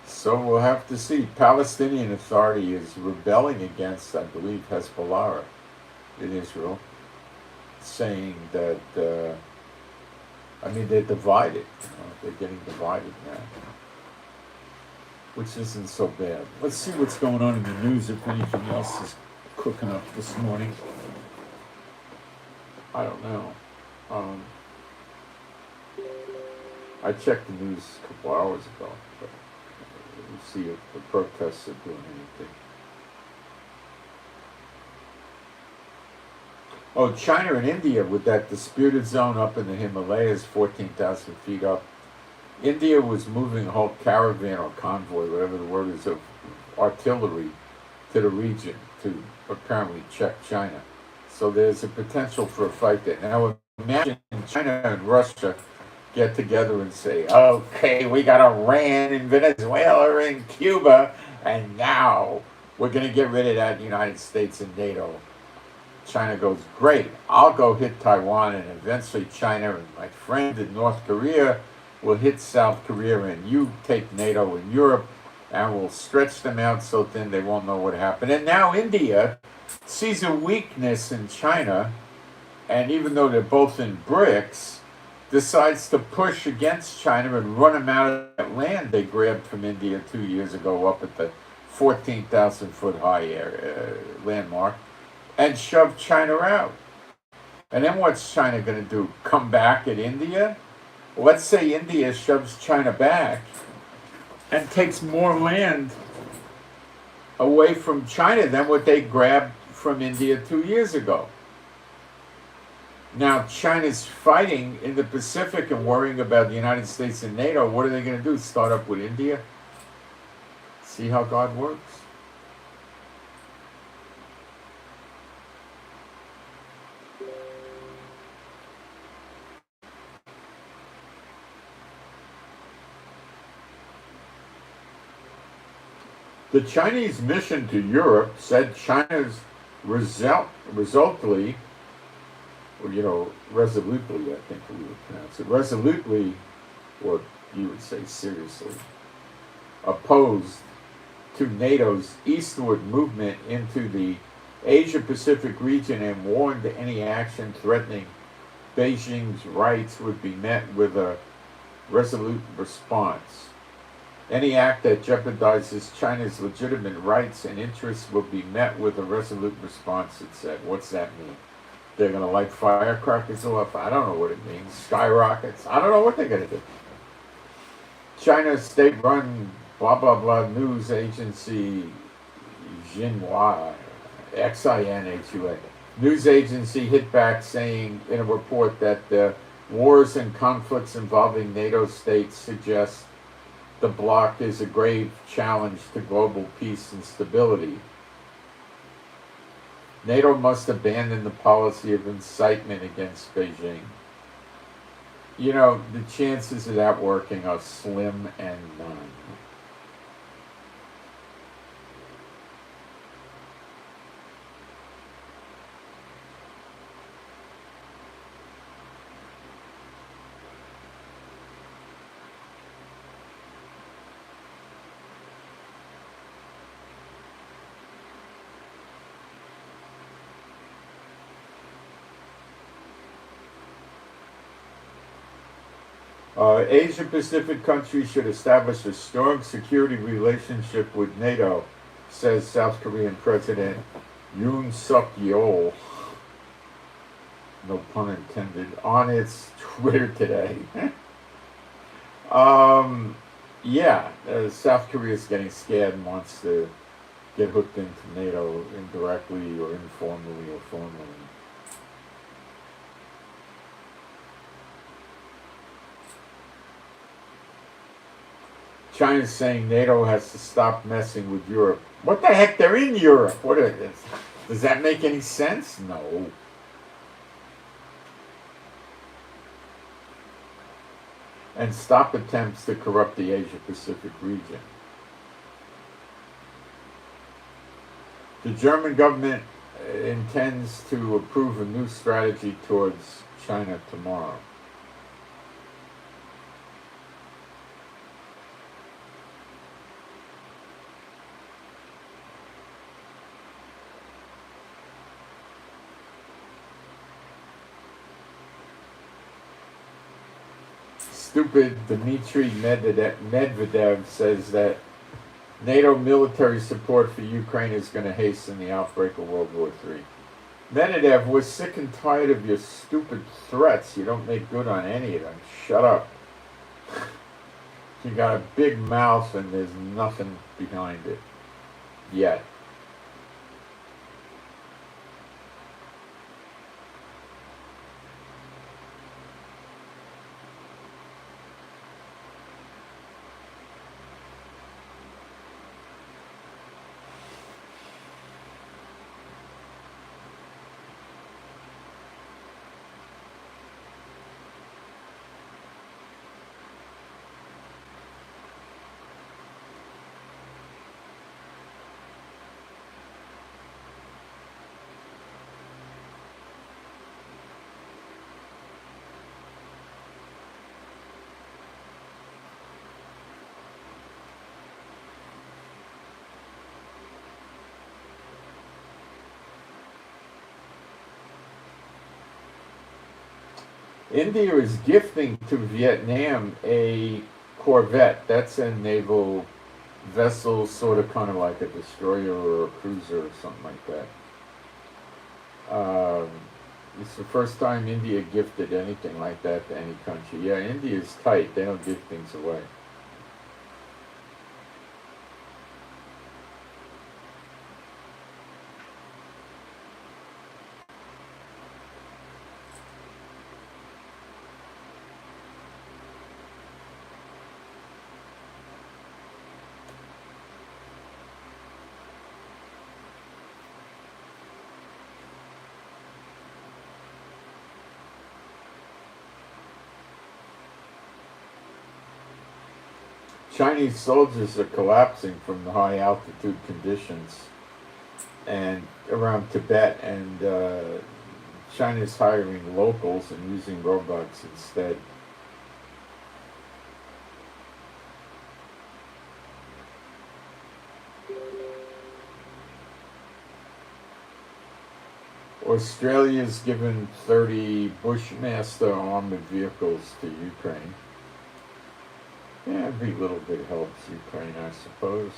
So we'll have to see. Palestinian Authority is rebelling against, I believe, Hezbollah in Israel, saying that, they're divided. They're getting divided now, which isn't so bad. Let's see what's going on in the news, if anything else is cooking up this morning. I don't know. I checked the news a couple hours ago, but we'll see if the protests are doing anything. Oh, China and India with that disputed zone up in the Himalayas, 14,000 feet up. India was moving a whole caravan or convoy, whatever the word is, of artillery to the region to apparently check China. So there's a potential for a fight there. Now imagine China and Russia get together and say, okay, we got Iran and Venezuela and Cuba, and now we're going to get rid of that United States and NATO. China goes, great, I'll go hit Taiwan, and eventually China and my friend in North Korea will hit South Korea, and you take NATO in Europe, and we'll stretch them out so thin they won't know what happened. And now India sees a weakness in China, and even though they're both in BRICS, decides to push against China and run them out of that land they grabbed from India 2 years ago up at the 14,000 foot high landmark, and shove China out. And then what's China going to do? Come back at India? Let's say India shoves China back and takes more land away from China than what they grabbed from India 2 years ago. Now China's fighting in the Pacific and worrying about the United States and NATO. What are they going to do? Start up with India? See how God works? The Chinese mission to Europe said China's resolutely, or resolutely, I think we would pronounce it, resolutely, or you would say seriously, opposed to NATO's eastward movement into the Asia-Pacific region and warned any action threatening Beijing's rights would be met with a resolute response. Any act that jeopardizes China's legitimate rights and interests will be met with a resolute response, it said. What's that mean? They're going to light firecrackers off? I don't know what it means. Skyrockets? I don't know what they're going to do. China's state-run blah, blah, blah news agency, Xinhua, Xinhua, news agency hit back saying in a report that the wars and conflicts involving NATO states suggest the bloc is a grave challenge to global peace and stability. NATO must abandon the policy of incitement against Beijing. The chances of that working are slim and none. Asia-Pacific countries should establish a strong security relationship with NATO, says South Korean President Yoon Suk-yeol, no pun intended, on its Twitter today. South Korea is getting scared and wants to get hooked into NATO indirectly or informally or formally. China's saying NATO has to stop messing with Europe. What the heck? They're in Europe. Does that make any sense? No. And stop attempts to corrupt the Asia-Pacific region. The German government intends to approve a new strategy towards China tomorrow. Stupid Dmitry Medvedev says that NATO military support for Ukraine is going to hasten the outbreak of World War III. Medvedev, we're sick and tired of your stupid threats. You don't make good on any of them. Shut up. You got a big mouth and there's nothing behind it. Yet. India is gifting to Vietnam a corvette. That's a naval vessel, sort of kind of like a destroyer or a cruiser or something like that. It's the first time India gifted anything like that to any country. Yeah, India is tight. They don't give things away. Chinese soldiers are collapsing from the high altitude conditions and around Tibet, and China's hiring locals and using robots instead. Australia's given 30 Bushmaster armored vehicles to Ukraine. Yeah, every little bit helps Ukraine, I suppose.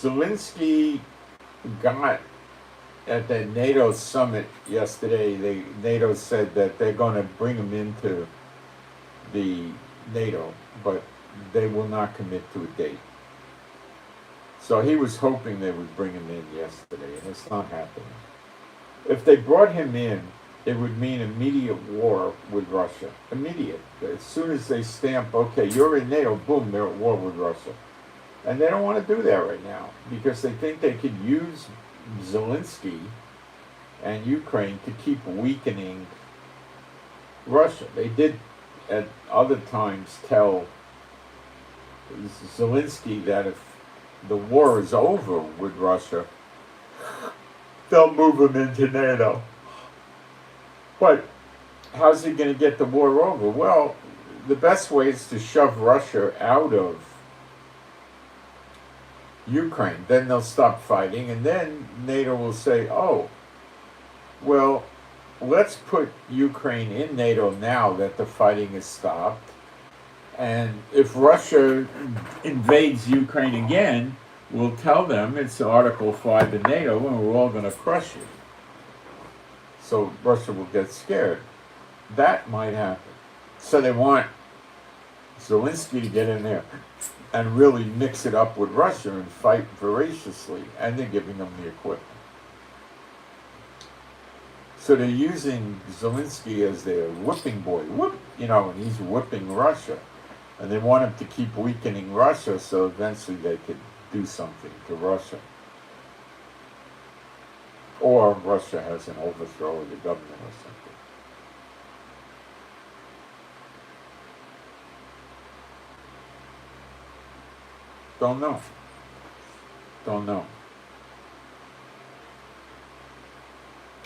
Zelensky got at the NATO summit yesterday. NATO said that they're going to bring him into the NATO, but they will not commit to a date. So he was hoping they would bring him in yesterday, and it's not happening. If they brought him in, it would mean immediate war with Russia. Immediate. As soon as they stamp, okay, you're in NATO, boom, they're at war with Russia. And they don't want to do that right now because they think they could use Zelensky and Ukraine to keep weakening Russia. They did at other times tell Zelensky that if the war is over with Russia, they'll move him into NATO. But how's he going to get the war over? Well, the best way is to shove Russia out of Ukraine. Then they'll stop fighting, and then NATO will say, oh, well, let's put Ukraine in NATO now that the fighting has stopped. And if Russia invades Ukraine again, we'll tell them it's Article 5 in NATO and we're all going to crush you. So Russia will get scared. That might happen. So they want Zelensky to get in there and really mix it up with Russia and fight voraciously, and they're giving them the equipment. So they're using Zelensky as their whipping boy, and he's whipping Russia. And they want him to keep weakening Russia so eventually they could do something to Russia. Or Russia has an overthrow of the government or something. Don't know.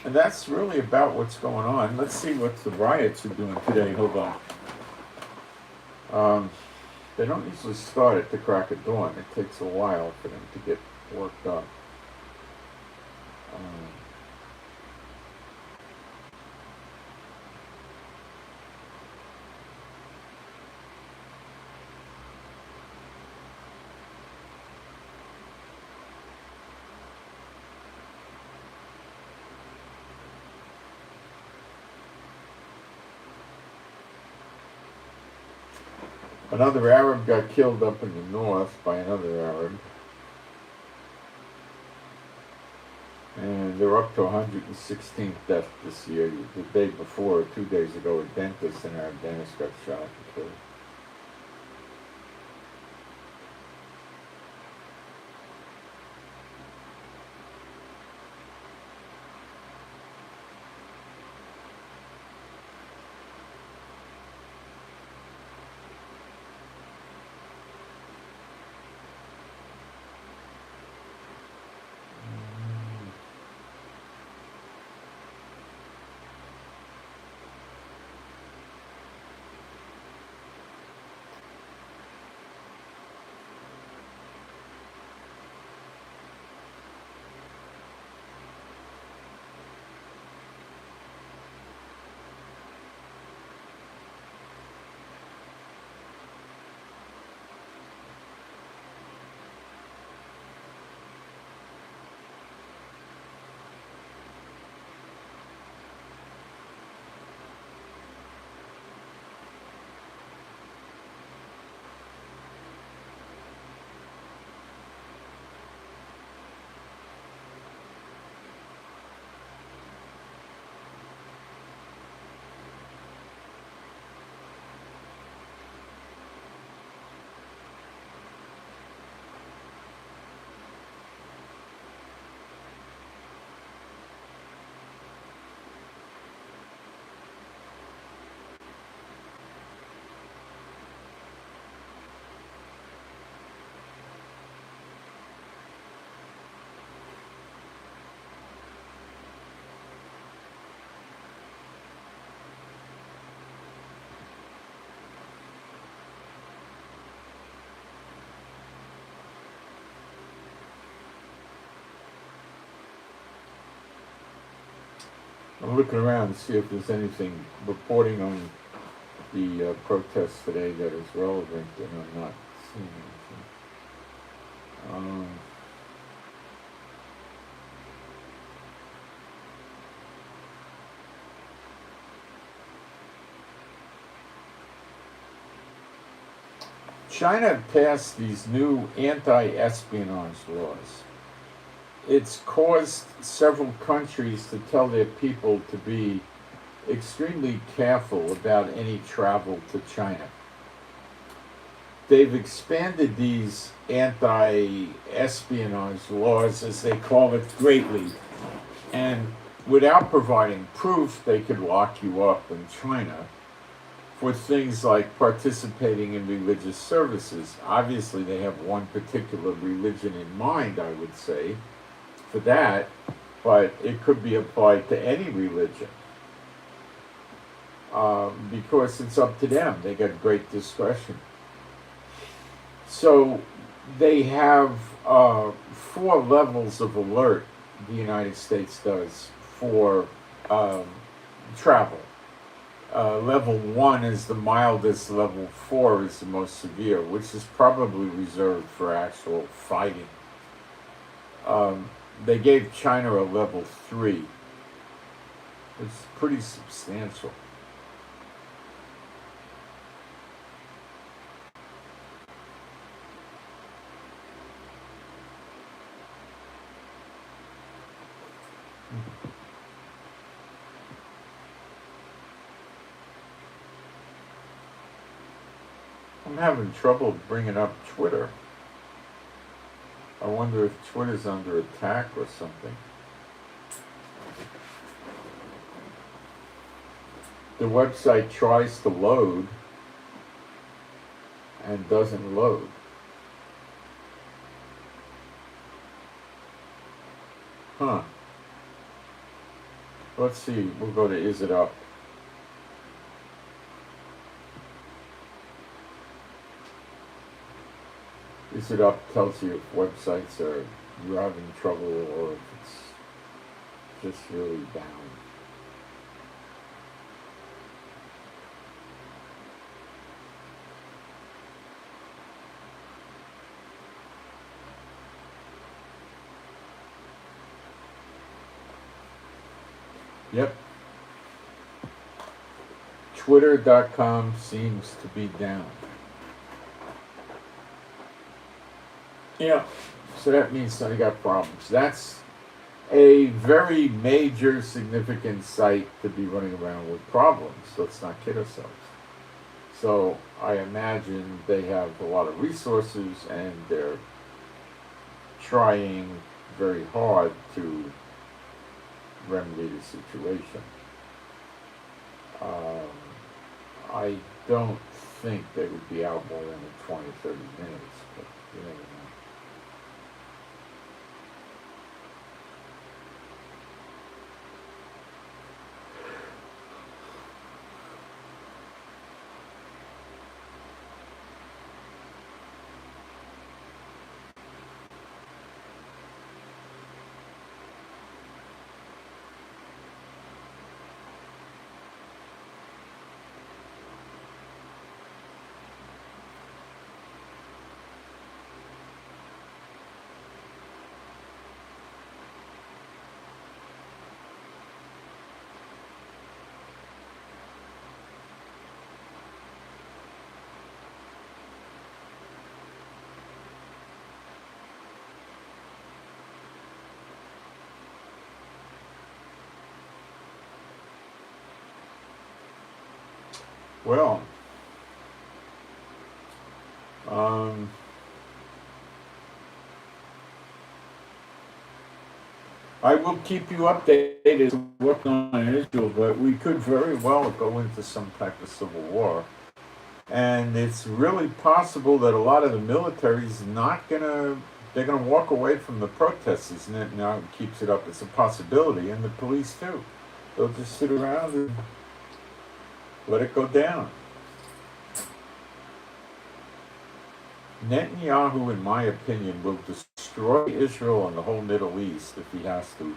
And that's really about what's going on. Let's see what the riots are doing today. Hold on. They don't usually start at the crack of dawn. It takes a while for them to get worked up. Another Arab got killed up in the north by another Arab. And they're up to 116th death this year. The day before, 2 days ago, a dentist in our dentist got shot and killed. I'm looking around to see if there's anything reporting on the protests today that is relevant, and I'm not seeing anything. China passed these new anti-espionage laws. It's caused several countries to tell their people to be extremely careful about any travel to China. They've expanded these anti-espionage laws, as they call it, greatly, and without providing proof, they could lock you up in China for things like participating in religious services. Obviously, they have one particular religion in mind, I would say, for that, but it could be applied to any religion because it's up to them. They got great discretion. So they have 4 levels of alert, the United States does, for travel. Level 1 is the mildest, level 4 is the most severe, which is probably reserved for actual fighting. They gave China a level 3. It's pretty substantial. I'm having trouble bringing up Twitter. I wonder if Twitter's under attack or something. The website tries to load and doesn't load. Huh. Let's see, we'll go to Is It Up. Is It Up tells you if websites are you're having trouble or if it's just really down. Yep. Twitter.com seems to be down. Yeah, so that means I got problems. That's a very major, significant site to be running around with problems. Let's not kid ourselves. So I imagine they have a lot of resources and they're trying very hard to remedy the situation. I don't think they would be out more than 20, 30 minutes, but you never know. Well, I will keep you updated as to what's going on in Israel, but we could very well go into some type of civil war. And it's really possible that a lot of the military is not gonna, they're gonna walk away from the protesters, and it now keeps it up. It's a possibility, and the police too. They'll just sit around and let it go down. Netanyahu, in my opinion, will destroy Israel and the whole Middle East if he has to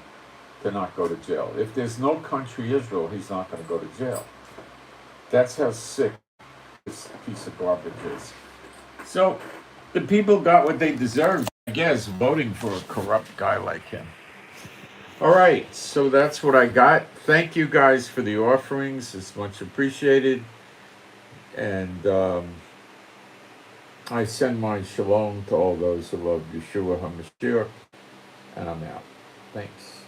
to not go to jail. If there's no country Israel, he's not going to go to jail. That's how sick this piece of garbage is. So the people got what they deserved, I guess, voting for a corrupt guy like him. All right, so that's what I got. Thank you guys for the offerings. It's much appreciated. And I send my shalom to all those who love Yeshua HaMashiach. And I'm out. Thanks.